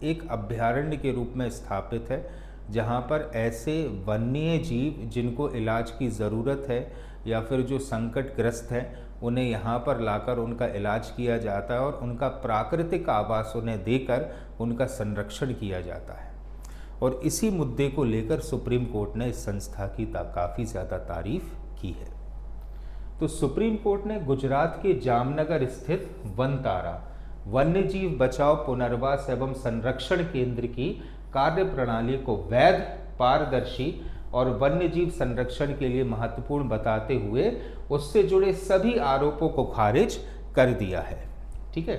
एक अभयारण्य के रूप में स्थापित है, जहाँ पर ऐसे वन्य जीव जिनको इलाज की ज़रूरत है या फिर जो संकटग्रस्त हैं, उन्हें यहाँ पर लाकर उनका इलाज किया जाता है और उनका प्राकृतिक आवास उन्हें देकर उनका संरक्षण किया जाता है। और इसी मुद्दे को लेकर सुप्रीम कोर्ट ने इस संस्था की काफ़ी ज़्यादा तारीफ की है। तो सुप्रीम कोर्ट ने गुजरात के जामनगर स्थित वनतारा वन्य जीव बचाव, पुनर्वास एवं संरक्षण केंद्र की कार्यप्रणाली को वैध, पारदर्शी और वन्य जीव संरक्षण के लिए महत्वपूर्ण बताते हुए उससे जुड़े सभी आरोपों को खारिज कर दिया है। ठीक है,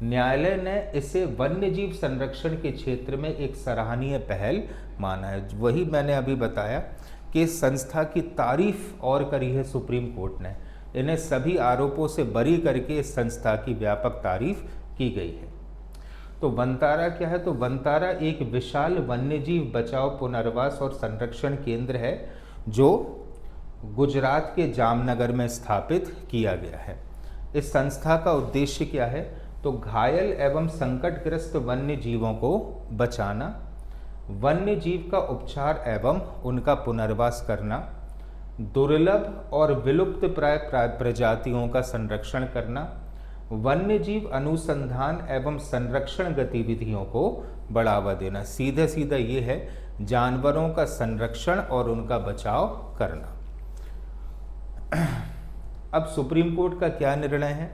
न्यायालय ने इसे वन्य जीव संरक्षण के क्षेत्र में एक सराहनीय पहल माना है। वही मैंने अभी बताया कि इस संस्था की तारीफ और करी है सुप्रीम कोर्ट ने। इन्हें सभी आरोपों से बरी करके इस संस्था की व्यापक तारीफ की गई है। तो वनतारा क्या है? तो वनतारा एक विशाल वन्यजीव बचाव, पुनर्वास और संरक्षण केंद्र है जो गुजरात के जामनगर में स्थापित किया गया है। इस संस्था का उद्देश्य क्या है? तो घायल एवं संकटग्रस्त वन्य जीवों को बचाना, वन्य जीव का उपचार एवं उनका पुनर्वास करना, दुर्लभ और विलुप्त प्राय प्रजातियों का संरक्षण करना, वन्य जीव अनुसंधान एवं संरक्षण गतिविधियों को बढ़ावा देना। सीधे सीधा ये है जानवरों का संरक्षण और उनका बचाव करना। अब सुप्रीम कोर्ट का क्या निर्णय है?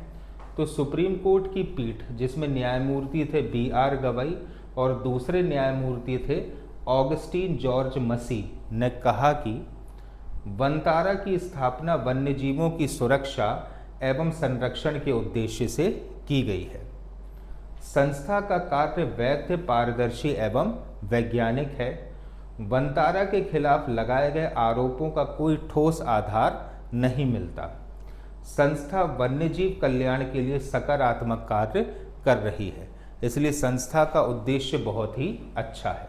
तो सुप्रीम कोर्ट की पीठ, जिसमें न्यायमूर्ति थे BR गवाई और दूसरे न्यायमूर्ति थे ऑगस्टीन जॉर्ज मसी, ने कहा कि वनतारा की स्थापना वन्यजीवों की सुरक्षा एवं संरक्षण के उद्देश्य से की गई है। संस्था का कार्य वैध, पारदर्शी एवं वैज्ञानिक है। वनतारा के खिलाफ लगाए गए आरोपों का कोई ठोस आधार नहीं मिलता। संस्था वन्यजीव कल्याण के लिए सकारात्मक कार्य कर रही है, इसलिए संस्था का उद्देश्य बहुत ही अच्छा है।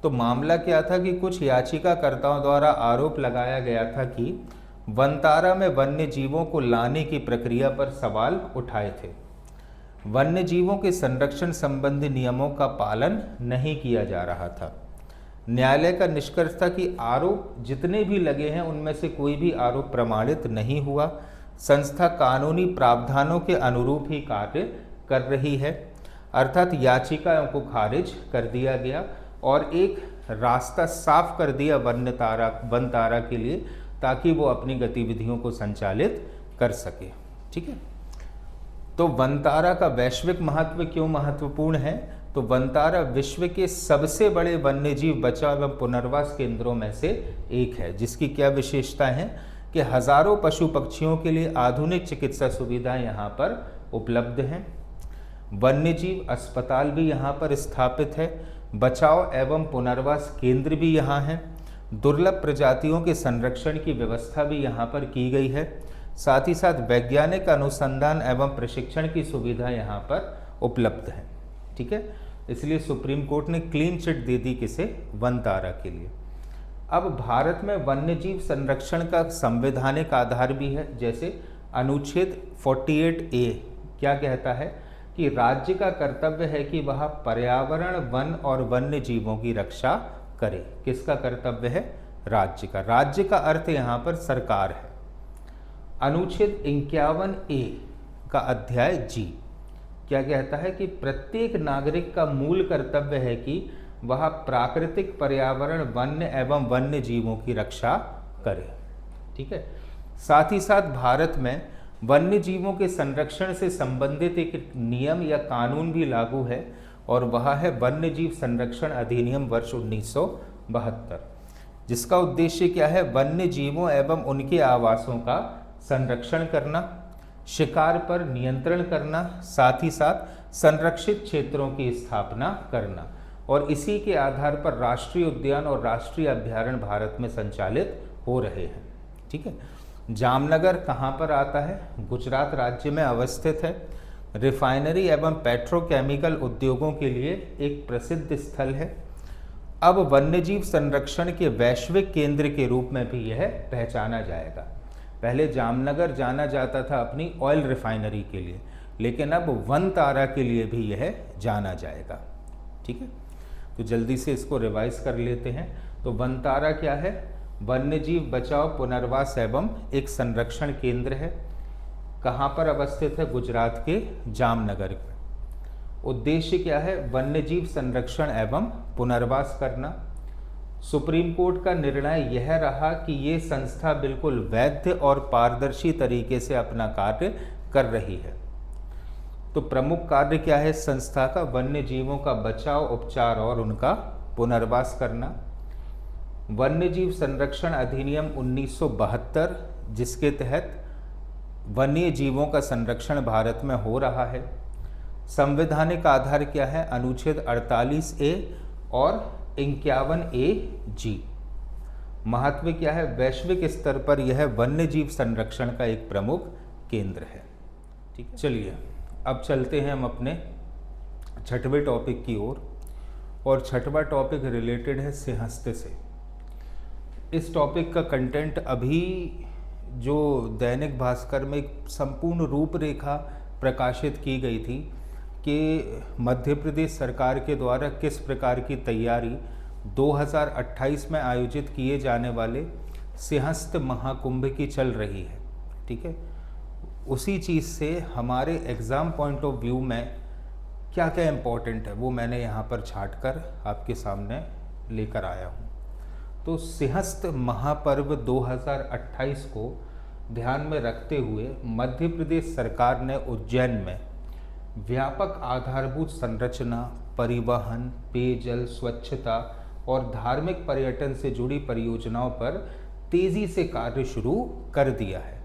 तो मामला क्या था कि कुछ याचिकाकर्ताओं द्वारा आरोप लगाया गया था कि वनतारा में वन्य जीवों को लाने की प्रक्रिया पर सवाल उठाए थे। वन्य जीवों के संरक्षण संबंधी नियमों का पालन नहीं किया जा रहा था। न्यायालय का निष्कर्ष था कि आरोप जितने भी लगे हैं उनमें से कोई भी आरोप प्रमाणित नहीं हुआ। संस्था कानूनी प्रावधानों के अनुरूप ही कार्य कर रही है, अर्थात याचिकाओं को खारिज कर दिया गया और एक रास्ता साफ कर दिया वनतारा के लिए, ताकि वो अपनी गतिविधियों को संचालित कर सके। ठीक है, तो वनतारा का वैश्विक महत्व क्यों महत्वपूर्ण है? तो वनतारा विश्व के सबसे बड़े वन्यजीव बचाव एवं पुनर्वास केंद्रों में से एक है, जिसकी क्या विशेषता है कि हजारों पशु पक्षियों के लिए आधुनिक चिकित्सा सुविधाएं यहाँ पर उपलब्ध हैं। वन्यजीव अस्पताल भी यहाँ पर स्थापित है। बचाव एवं पुनर्वास केंद्र भी यहाँ है। दुर्लभ प्रजातियों के संरक्षण की व्यवस्था भी यहाँ पर की गई है। साथ ही साथ वैज्ञानिक अनुसंधान एवं प्रशिक्षण की सुविधा यहाँ पर उपलब्ध है। ठीक है, इसलिए सुप्रीम कोर्ट ने क्लीन चिट दे दी किसे? वनतारा के लिए। अब भारत में वन्यजीव संरक्षण का संवैधानिक आधार भी है। जैसे अनुच्छेद 48A क्या कहता है कि राज्य का कर्तव्य है कि वह पर्यावरण, वन और वन्य जीवों की रक्षा करे। किसका कर्तव्य है? राज्य का। राज्य का अर्थ यहाँ पर सरकार है। अनुच्छेद 51A का अध्याय G क्या कहता है कि प्रत्येक नागरिक का मूल कर्तव्य है कि वह प्राकृतिक पर्यावरण, वन्य एवं वन्य जीवों की रक्षा करे। ठीक है, साथ ही साथ भारत में वन्य जीवों के संरक्षण से संबंधित एक नियम या कानून भी लागू है और वह है वन्य जीव संरक्षण अधिनियम वर्ष 1972, जिसका उद्देश्य क्या है? वन्य जीवों एवं उनके आवासों का संरक्षण करना, शिकार पर नियंत्रण करना, साथ ही साथ संरक्षित क्षेत्रों की स्थापना करना, और इसी के आधार पर राष्ट्रीय उद्यान और राष्ट्रीय अभयारण्य भारत में संचालित हो रहे हैं। ठीक है। जामनगर कहाँ पर आता है? गुजरात राज्य में अवस्थित है। रिफाइनरी एवं पेट्रोकेमिकल उद्योगों के लिए एक प्रसिद्ध स्थल है। अब वन्यजीव संरक्षण के वैश्विक केंद्र के रूप में भी यह पहचाना जाएगा। पहले जामनगर जाना जाता था अपनी ऑयल रिफाइनरी के लिए, लेकिन अब वनतारा के लिए भी यह जाना जाएगा। ठीक है, तो जल्दी से इसको रिवाइज कर लेते हैं। तो वनतारा क्या है? वन्यजीव बचाव, पुनर्वास एवं एक संरक्षण केंद्र है। कहाँ पर अवस्थित है? गुजरात के जामनगर में। उद्देश्य क्या है? वन्यजीव संरक्षण एवं पुनर्वास करना। सुप्रीम कोर्ट का निर्णय यह रहा कि ये संस्था बिल्कुल वैध और पारदर्शी तरीके से अपना कार्य कर रही है। तो प्रमुख कार्य क्या है संस्था का? वन्य जीवों का बचाव, उपचार और उनका पुनर्वास करना। वन्यजीव संरक्षण अधिनियम 1972, जिसके तहत वन्य जीवों का संरक्षण भारत में हो रहा है। संवैधानिक आधार क्या है? अनुच्छेद 48A और 51A(G). महत्व क्या है? वैश्विक स्तर पर यह वन्यजीव संरक्षण का एक प्रमुख केंद्र है। ठीक है, चलिए अब चलते हैं हम अपने छठवें टॉपिक की ओर, और छठवां टॉपिक रिलेटेड है सिंहस्थ से। इस टॉपिक का कंटेंट अभी जो दैनिक भास्कर में एक संपूर्ण रूपरेखा प्रकाशित की गई थी कि मध्य प्रदेश सरकार के द्वारा किस प्रकार की तैयारी 2028 में आयोजित किए जाने वाले सिंहस्थ महाकुंभ की चल रही है। ठीक है, उसी चीज़ से हमारे एग्ज़ाम पॉइंट ऑफ व्यू में क्या क्या इम्पोर्टेंट है वो मैंने यहाँ पर छाट कर आपके सामने लेकर आया हूँ। तो सिंहस्थ महापर्व 2028 को ध्यान में रखते हुए मध्य प्रदेश सरकार ने उज्जैन में व्यापक आधारभूत संरचना, परिवहन, पेयजल, स्वच्छता और धार्मिक पर्यटन से जुड़ी परियोजनाओं पर तेज़ी से कार्य शुरू कर दिया है।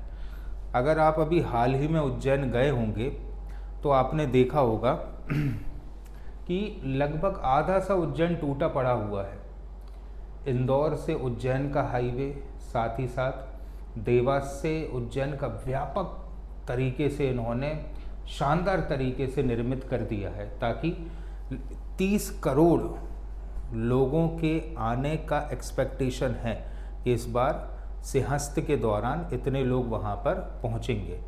अगर आप अभी हाल ही में उज्जैन गए होंगे तो आपने देखा होगा कि लगभग आधा सा उज्जैन टूटा पड़ा हुआ है। इंदौर से उज्जैन का हाईवे, साथ ही साथ देवास से उज्जैन का व्यापक तरीके से इन्होंने शानदार तरीके से निर्मित कर दिया है, ताकि 30 करोड़ लोगों के आने का एक्सपेक्टेशन है कि इस बार सिंहस्थ के दौरान इतने लोग वहाँ पर पहुँचेंगे।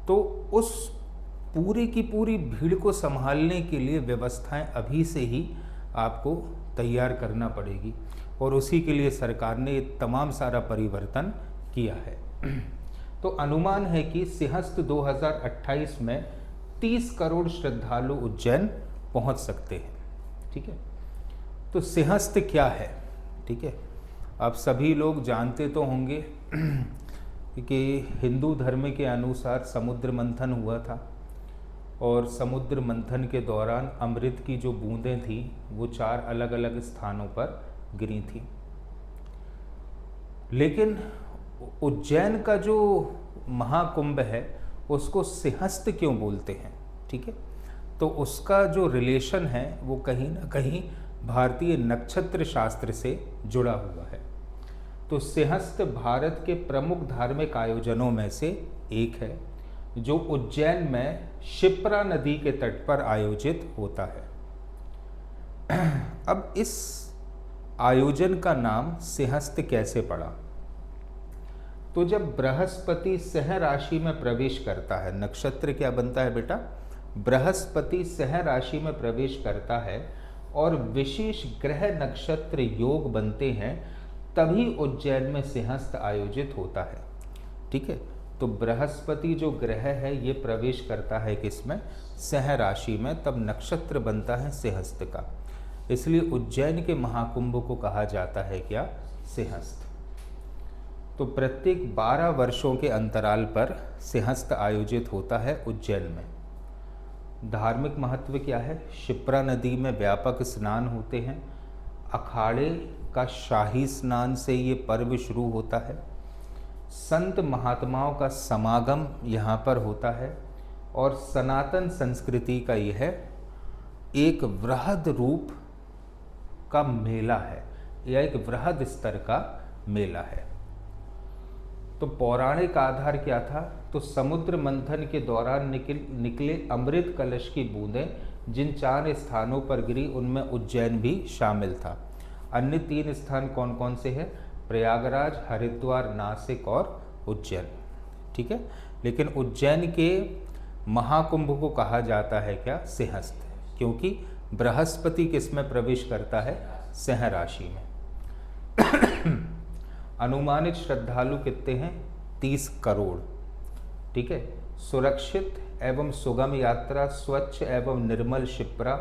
तो उस पूरी की पूरी भीड़ को संभालने के लिए व्यवस्थाएं अभी से ही आपको तैयार करना पड़ेगी, और उसी के लिए सरकार ने तमाम सारा परिवर्तन किया है। तो अनुमान है कि सिंहस्थ 2028 में 30 करोड़ श्रद्धालु उज्जैन पहुंच सकते हैं। ठीक है, तो सिंहस्थ क्या है? ठीक है, आप सभी लोग जानते तो होंगे कि हिंदू धर्म के अनुसार समुद्र मंथन हुआ था, और समुद्र मंथन के दौरान अमृत की जो बूंदें थी वो 4 अलग अलग स्थानों पर गिरी थी। लेकिन उज्जैन का जो महाकुंभ है उसको सिंहस्थ क्यों बोलते हैं? ठीक है, तो उसका जो रिलेशन है वो कहीं ना कहीं भारतीय नक्षत्र शास्त्र से जुड़ा हुआ है। तो सिंहस्थ भारत के प्रमुख धार्मिक आयोजनों में से एक है, जो उज्जैन में शिप्रा नदी के तट पर आयोजित होता है। अब इस आयोजन का नाम सिंहस्थ कैसे पड़ा? तो जब बृहस्पति सिंह राशि में प्रवेश करता है, नक्षत्र क्या बनता है बेटा? बृहस्पति सिंह राशि में प्रवेश करता है और विशेष ग्रह नक्षत्र योग बनते हैं, तभी उज्जैन में सिंहस्थ आयोजित होता है। ठीक है, तो बृहस्पति जो ग्रह है ये प्रवेश करता है किसमें? सिंह राशि में, तब नक्षत्र बनता है सिंहस्थ का। इसलिए उज्जैन के महाकुंभ को कहा जाता है क्या? सिंहस्थ। तो प्रत्येक 12 वर्षों के अंतराल पर सिंहस्थ आयोजित होता है उज्जैन में। धार्मिक महत्व क्या है? शिप्रा नदी में व्यापक स्नान होते हैं। अखाड़े का शाही स्नान से ये पर्व शुरू होता है। संत महात्माओं का समागम यहाँ पर होता है और सनातन संस्कृति का यह एक वृहद रूप का मेला है, यह एक वृहद स्तर का मेला है। तो पौराणिक आधार क्या था? तो समुद्र मंथन के दौरान निकले अमृत कलश की बूंदें जिन 4 स्थानों पर गिरी उनमें उज्जैन भी शामिल था। अन्य 3 स्थान कौन कौन से हैं? प्रयागराज, हरिद्वार, नासिक और उज्जैन। ठीक है, लेकिन उज्जैन के महाकुंभ को कहा जाता है क्या? सिंहस्थ, क्योंकि बृहस्पति किसमें प्रवेश करता है? सिंह राशि में। अनुमानित श्रद्धालु कितने हैं? 30 करोड़। ठीक है, सुरक्षित एवं सुगम यात्रा, स्वच्छ एवं निर्मल शिप्रा,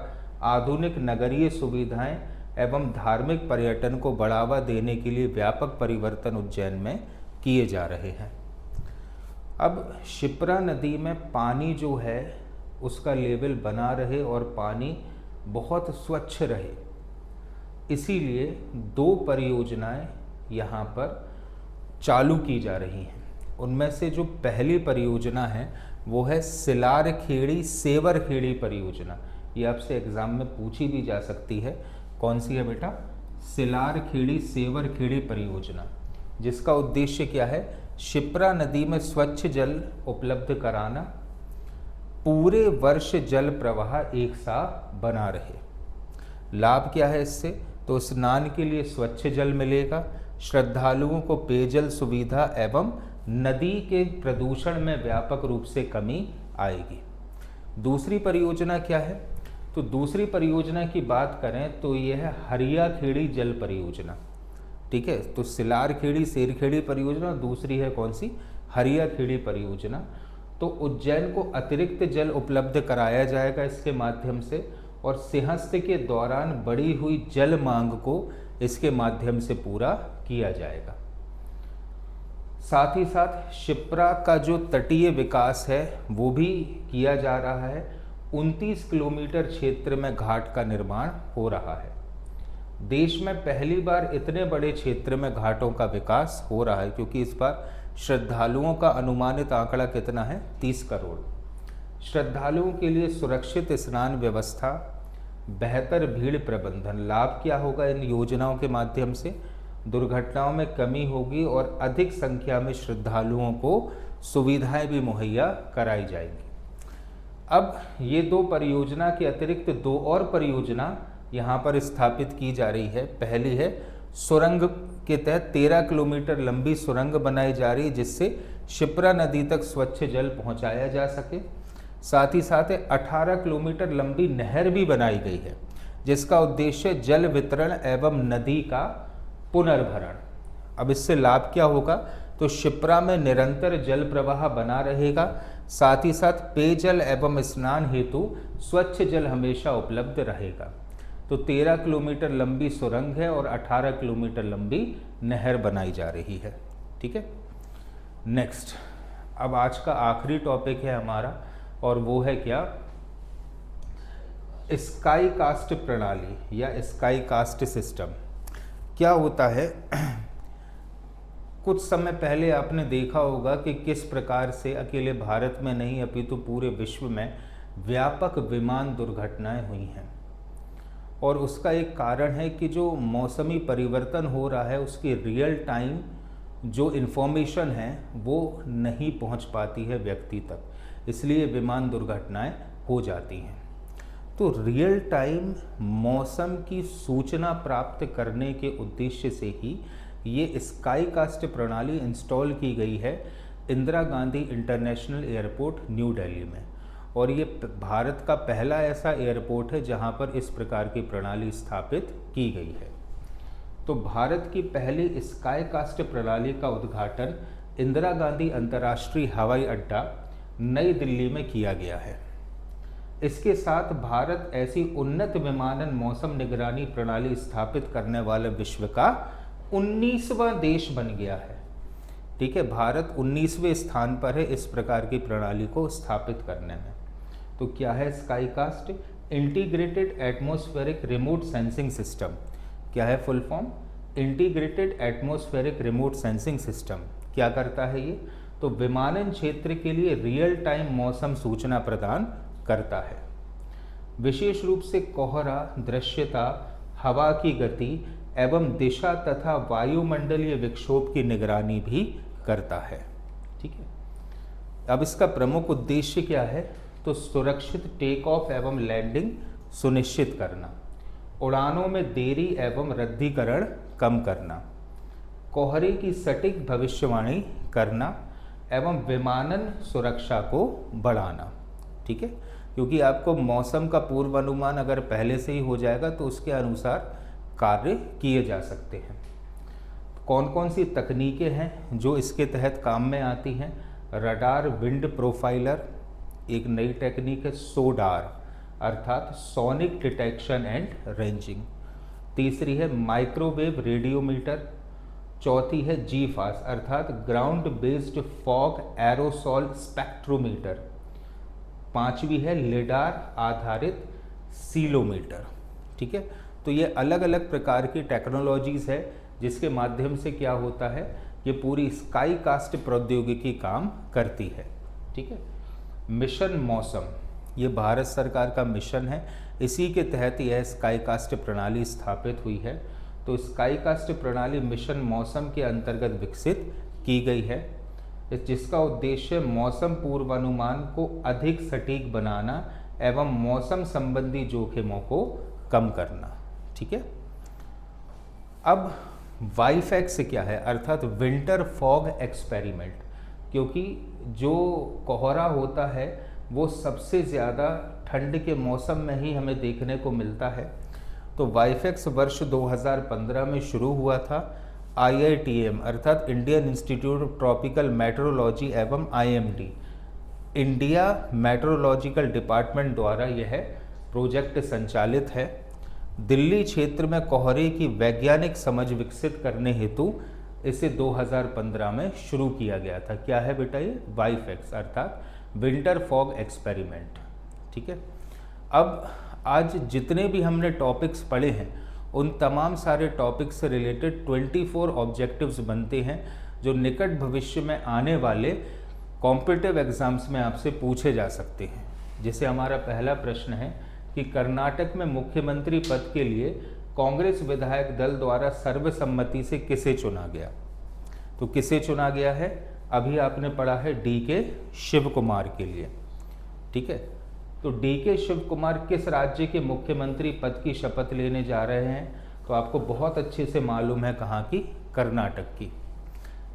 आधुनिक नगरीय सुविधाएं एवं धार्मिक पर्यटन को बढ़ावा देने के लिए व्यापक परिवर्तन उज्जैन में किए जा रहे हैं। अब शिप्रा नदी में पानी जो है उसका लेवल बना रहे और पानी बहुत स्वच्छ रहे, इसीलिए 2 परियोजनाएं यहाँ पर चालू की जा रही हैं। उनमें से जो पहली परियोजना है वो है सिलार खेड़ी सेवर खेड़ी परियोजना। ये आपसे एग्जाम में पूछी भी जा सकती है। कौन सी है बेटा? सिलार खेड़ी सेवर खेड़ी परियोजना, जिसका उद्देश्य क्या है? शिप्रा नदी में स्वच्छ जल उपलब्ध कराना, पूरे वर्ष जल प्रवाह एक सा बना रहे। लाभ क्या है इससे? तो स्नान के लिए स्वच्छ जल मिलेगा, श्रद्धालुओं को पेयजल सुविधा एवं नदी के प्रदूषण में व्यापक रूप से कमी आएगी। दूसरी परियोजना क्या है? तो दूसरी परियोजना की बात करें तो यह है हरिया खेड़ी जल परियोजना। ठीक है, तो सिलार खेड़ी सेर खेड़ी परियोजना, दूसरी है कौन सी? हरिया खेड़ी परियोजना। तो उज्जैन को अतिरिक्त जल उपलब्ध कराया जाएगा इसके माध्यम से, और सिंहस्थ के दौरान बढ़ी हुई जल मांग को इसके माध्यम से पूरा किया जाएगा। साथ ही साथ शिप्रा का जो तटीय विकास है वो भी किया जा रहा है। 29 किलोमीटर क्षेत्र में घाट का निर्माण हो रहा है। देश में पहली बार इतने बड़े क्षेत्र में घाटों का विकास हो रहा है, क्योंकि इस बार श्रद्धालुओं का अनुमानित आंकड़ा कितना है? 30 करोड़। श्रद्धालुओं के लिए सुरक्षित स्नान व्यवस्था, बेहतर भीड़ प्रबंधन। लाभ क्या होगा इन योजनाओं के माध्यम से? दुर्घटनाओं में कमी होगी और अधिक संख्या में श्रद्धालुओं को सुविधाएं भी मुहैया कराई जाएंगी। अब ये 2 परियोजना के अतिरिक्त 2 और परियोजना यहाँ पर स्थापित की जा रही है। पहली है सुरंग के तहत 13 किलोमीटर लंबी सुरंग बनाई जा रही है, जिससे शिप्रा नदी तक स्वच्छ जल पहुँचाया जा सके। साथ ही साथ 18 किलोमीटर लंबी नहर भी बनाई गई है, जिसका उद्देश्य जल वितरण एवं नदी का पुनर्भरण। अब इससे लाभ क्या होगा? तो शिप्रा में निरंतर जल प्रवाह बना रहेगा, साथ ही साथ पेयजल एवं स्नान हेतु स्वच्छ जल हमेशा उपलब्ध रहेगा। तो 13 किलोमीटर लंबी सुरंग है और 18 किलोमीटर लंबी नहर बनाई जा रही है। ठीक है, नेक्स्ट, अब आज का आखिरी टॉपिक है हमारा, और वो है क्या? स्काई कास्ट प्रणाली या स्काई कास्ट सिस्टम। क्या होता है? कुछ समय पहले आपने देखा होगा कि किस प्रकार से अकेले भारत में नहीं अपितु पूरे विश्व में व्यापक विमान दुर्घटनाएं हुई हैं, और उसका एक कारण है कि जो मौसमी परिवर्तन हो रहा है उसकी रियल टाइम जो इन्फॉर्मेशन है वो नहीं पहुंच पाती है व्यक्ति तक, इसलिए विमान दुर्घटनाएं हो जाती हैं। तो रियल टाइम मौसम की सूचना प्राप्त करने के उद्देश्य से ही ये स्काई कास्ट प्रणाली इंस्टॉल की गई है Indira Gandhi international airport new Delhi में, और ये भारत का पहला ऐसा एयरपोर्ट है जहां पर इस प्रकार की प्रणाली स्थापित की गई है। तो भारत की पहली स्काई कास्ट प्रणाली का उद्घाटन इंदिरा गांधी अंतर्राष्ट्रीय हवाई अड्डा नई दिल्ली में किया गया है। इसके साथ भारत ऐसी उन्नत विमानन मौसम निगरानी प्रणाली स्थापित करने वाले विश्व का 19वां देश बन गया है। ठीक है, भारत 19वें स्थान पर है इस प्रकार की प्रणाली को स्थापित करने में। तो क्या है sky cast? Integrated atmospheric remote sensing system. क्या है full form? Integrated atmospheric remote sensing system. क्या करता है ये? तो विमानन क्षेत्र के लिए रियल टाइम मौसम सूचना प्रदान करता है। विशेष रूप से कोहरा, दृश्यता, हवा की गति एवं दिशा तथा वायुमंडलीय विक्षोभ की निगरानी भी करता है। ठीक है, अब इसका प्रमुख उद्देश्य क्या है? तो सुरक्षित टेक ऑफ एवं लैंडिंग सुनिश्चित करना, उड़ानों में देरी एवं रद्दीकरण कम करना, कोहरे की सटीक भविष्यवाणी करना एवं विमानन सुरक्षा को बढ़ाना। ठीक है, क्योंकि आपको मौसम का पूर्वानुमान अगर पहले से ही हो जाएगा तो उसके अनुसार कार्य किए जा सकते हैं। कौन कौन सी तकनीकें हैं जो इसके तहत काम में आती हैं? रडार विंड प्रोफाइलर, एक नई टेक्निक है सोडार अर्थात सोनिक डिटेक्शन एंड रेंजिंग। तीसरी है माइक्रोवेव रेडियोमीटर। चौथी है जीफास अर्थात ground based fog aerosol spectrometer. पांचवी है लिडार आधारित सीलोमीटर। ठीक है, तो ये अलग अलग प्रकार की टेक्नोलॉजीज है जिसके माध्यम से क्या होता है, ये पूरी स्काई कास्ट प्रौद्योगिकी काम करती है। ठीक है, मिशन मौसम ये भारत सरकार का मिशन है, इसी के तहत यह स्काई कास्ट प्रणाली स्थापित हुई है। तो स्काई कास्ट प्रणाली मिशन मौसम के अंतर्गत विकसित की गई है, जिसका उद्देश्य मौसम पूर्वानुमान को अधिक सटीक बनाना एवं मौसम संबंधी जोखिमों को कम करना। ठीक है, अब वाईफैक्स क्या है अर्थात विंटर फॉग एक्सपेरिमेंट, क्योंकि जो कोहरा होता है वो सबसे ज़्यादा ठंड के मौसम में ही हमें देखने को मिलता है। तो वाईफैक्स वर्ष 2015 में शुरू हुआ था। IITM अर्थात Indian institute of tropical metrology एवं IMD इंडिया मेट्रोलॉजिकल डिपार्टमेंट द्वारा यह प्रोजेक्ट संचालित है। दिल्ली क्षेत्र में कोहरे की वैज्ञानिक समझ विकसित करने हेतु इसे 2015 में शुरू किया गया था। क्या है बेटा ये? वाईफैक्स अर्थात विंटर फॉग एक्सपेरिमेंट। ठीक है, अब आज जितने भी हमने टॉपिक्स पढ़े हैं उन तमाम सारे टॉपिक्स से रिलेटेड 24 ऑब्जेक्टिव्स बनते हैं जो निकट भविष्य में आने वाले कॉम्पिटिटिव एग्जाम्स में आपसे पूछे जा सकते हैं। जैसे हमारा पहला प्रश्न है कि कर्नाटक में मुख्यमंत्री पद के लिए कांग्रेस विधायक दल द्वारा सर्वसम्मति से किसे चुना गया? तो किसे चुना गया है? अभी आपने पढ़ा है DK शिव कुमार के लिए। ठीक है, तो DK शिव कुमार किस राज्य के मुख्यमंत्री पद की शपथ लेने जा रहे हैं? तो आपको बहुत अच्छे से मालूम है कहाँ की? कर्नाटक की।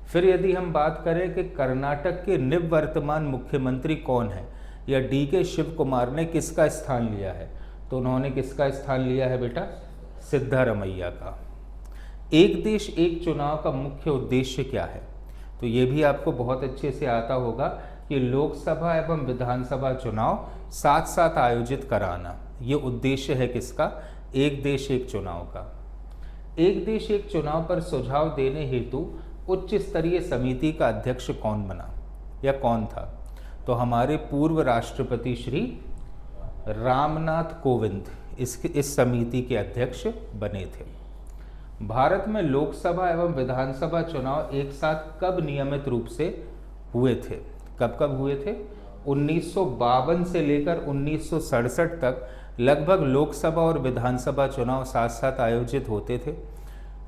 फिर यदि हम बात करें कि कर्नाटक के निवर्तमान मुख्यमंत्री कौन है या DK शिव कुमार ने किसका स्थान लिया है, तो उन्होंने किसका स्थान लिया है बेटा? सिद्धारमैया का। एक देश एक चुनाव का मुख्य उद्देश्य क्या है? तो ये भी आपको बहुत अच्छे से आता होगा कि लोकसभा एवं विधानसभा चुनाव साथ साथ आयोजित कराना, ये उद्देश्य है किसका? एक देश एक चुनाव का। एक देश एक चुनाव पर सुझाव देने हेतु उच्च स्तरीय समिति का अध्यक्ष कौन बना या कौन था? तो हमारे पूर्व राष्ट्रपति श्री रामनाथ कोविंद इस समिति के अध्यक्ष बने थे। भारत में लोकसभा एवं विधानसभा चुनाव एक साथ कब नियमित रूप से हुए थे? कब कब हुए थे? 1952 से लेकर 1967 तक लगभग लोकसभा और विधानसभा चुनाव साथ साथ आयोजित होते थे।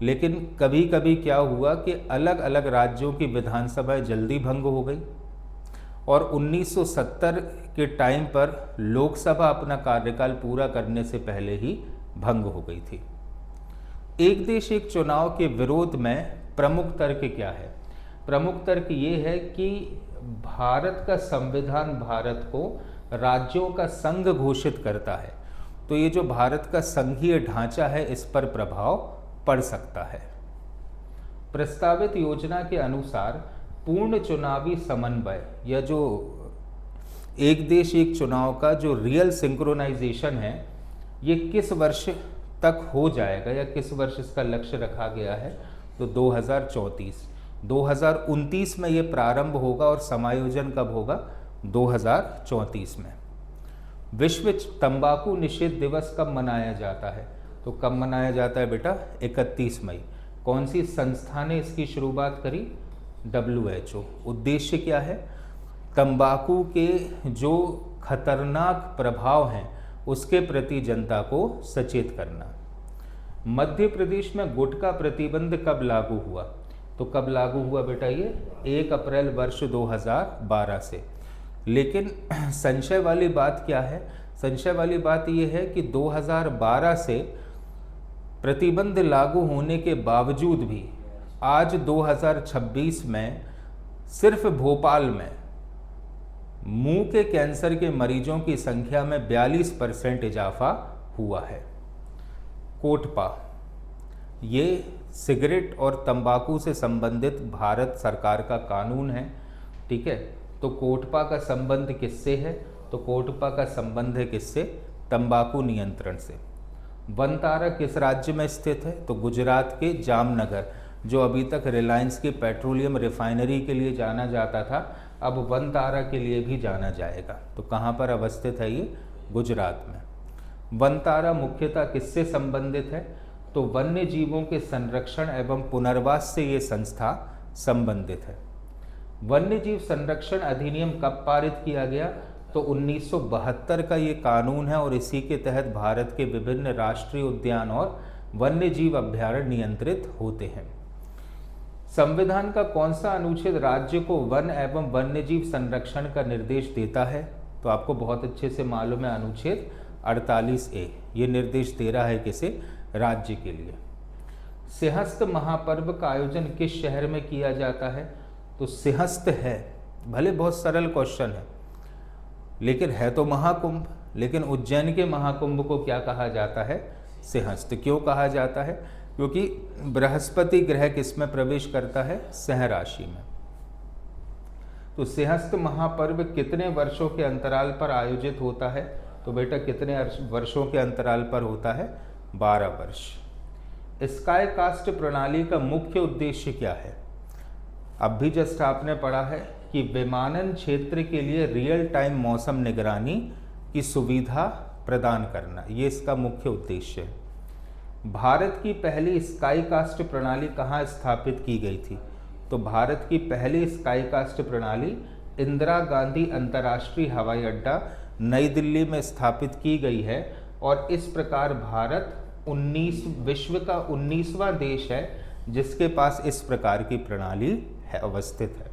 लेकिन कभी कभी क्या हुआ कि अलग अलग राज्यों की विधानसभाएं जल्दी भंग हो गई और 1970 के टाइम पर लोकसभा अपना कार्यकाल पूरा करने से पहले ही भंग हो गई थी। एक देश एक चुनाव के विरोध में प्रमुख तर्क क्या है? प्रमुख तर्क ये है कि भारत का संविधान भारत को राज्यों का संघ घोषित करता है, तो ये जो भारत का संघीय ढांचा है इस पर प्रभाव पड़ सकता है। प्रस्तावित योजना के अनुसार पूर्ण चुनावी समन्वय या जो एक देश एक चुनाव का जो रियल सिंक्रोनाइजेशन है ये किस वर्ष तक हो जाएगा या किस वर्ष इसका लक्ष्य रखा गया है? तो 2029 में ये प्रारंभ होगा और समायोजन कब होगा? 2034 में। विश्व तंबाकू निषेध दिवस कब मनाया जाता है? तो कब मनाया जाता है बेटा? 31 मई। कौन सी संस्था ने इसकी शुरुआत करी? WHO। उद्देश्य क्या है? तंबाकू के जो खतरनाक प्रभाव हैं उसके प्रति जनता को सचेत करना। मध्य प्रदेश में गुटखा प्रतिबंध कब लागू हुआ? तो कब लागू हुआ बेटा? ये 1 अप्रैल वर्ष 2012 से। लेकिन संशय वाली बात क्या है? संशय वाली बात ये है कि 2012 से प्रतिबंध लागू होने के बावजूद भी आज 2026 में सिर्फ भोपाल में मुंह के कैंसर के मरीजों की संख्या में 42% इजाफा हुआ है। कोटपा, ये सिगरेट और तंबाकू से संबंधित भारत सरकार का कानून है, ठीक है। तो कोटपा का संबंध किससे है? तो कोटपा का संबंध है किससे? तंबाकू नियंत्रण से। वनतारा किस राज्य में स्थित है? तो गुजरात के जामनगर, जो अभी तक रिलायंस की पेट्रोलियम रिफाइनरी के लिए जाना जाता था, अब वनतारा के लिए भी जाना जाएगा। तो कहाँ पर अवस्थित है ये? गुजरात में। वनतारा मुख्यतः किससे संबंधित है? तो वन्य जीवों के संरक्षण एवं पुनर्वास से ये संस्था संबंधित है। वन्य जीव संरक्षण अधिनियम कब पारित किया गया? तो 1972 का ये कानून है और इसी के तहत भारत के विभिन्न राष्ट्रीय उद्यान और वन्य जीव अभ्यारण्य नियंत्रित होते हैं। संविधान का कौन सा अनुच्छेद राज्य को वन एवं वन्यजीव संरक्षण का निर्देश देता है? तो आपको बहुत अच्छे से मालूम है, अनुच्छेद 48A ये निर्देश दे रहा है किसे? राज्य के लिए। सिंहस्थ महापर्व का आयोजन किस शहर में किया जाता है? तो सिंहस्थ है, भले बहुत सरल क्वेश्चन है लेकिन है तो महाकुंभ, लेकिन उज्जैन के महाकुंभ को क्या कहा जाता है? सिंहस्थ। क्यों कहा जाता है? क्योंकि बृहस्पति ग्रह किस में प्रवेश करता है? सिंह राशि में। तो सिंहस्थ महापर्व कितने वर्षों के अंतराल पर आयोजित होता है? तो बेटा कितने वर्षों के अंतराल पर होता है? 12 वर्ष। स्काई कास्ट प्रणाली का मुख्य उद्देश्य क्या है? अब भी जस्ट आपने पढ़ा है कि विमानन क्षेत्र के लिए रियल टाइम मौसम निगरानी की सुविधा प्रदान करना, ये इसका मुख्य उद्देश्य है। भारत की पहली स्काई कास्ट प्रणाली कहाँ स्थापित की गई थी? तो भारत की पहली स्काई कास्ट प्रणाली इंदिरा गांधी अंतर्राष्ट्रीय हवाई अड्डा नई दिल्ली में स्थापित की गई है और इस प्रकार भारत विश्व का 19वां देश है जिसके पास इस प्रकार की प्रणाली है, अवस्थित है।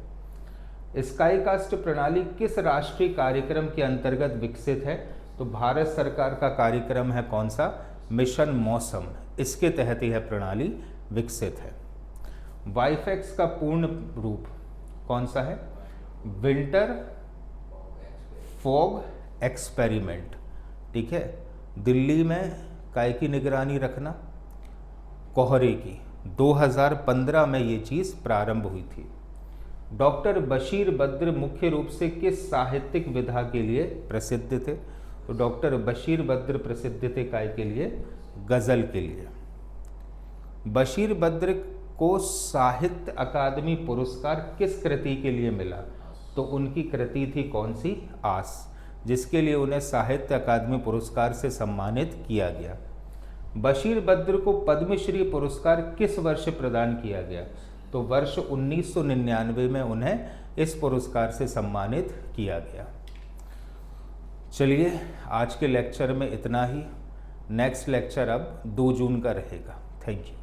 स्काई कास्ट प्रणाली किस राष्ट्रीय कार्यक्रम के अंतर्गत विकसित है? तो भारत सरकार का कार्यक्रम है कौन सा? मिशन मौसम, इसके तहत यह प्रणाली विकसित है। वाईफैक्स का पूर्ण रूप कौन सा है? विंटर फॉग एक्सपेरिमेंट, ठीक है। दिल्ली में काय की निगरानी रखना? कोहरे की। 2015 में ये चीज़ प्रारंभ हुई थी। डॉक्टर बशीर बद्र मुख्य रूप से किस साहित्यिक विधा के लिए प्रसिद्ध थे? तो डॉक्टर बशीर बद्र प्रसिद्ध थे काय के लिए? गज़ल के लिए। बशीर बद्र को साहित्य अकादमी पुरस्कार किस कृति के लिए मिला? तो उनकी कृति थी कौन सी? आस, जिसके लिए उन्हें साहित्य अकादमी पुरस्कार से सम्मानित किया गया। बशीर बद्र को पद्मश्री पुरस्कार किस वर्ष प्रदान किया गया? तो वर्ष 1999 में उन्हें इस पुरस्कार से सम्मानित किया गया। चलिए आज के लेक्चर में इतना ही। नेक्स्ट लेक्चर अब 2 जून का रहेगा। Thank you.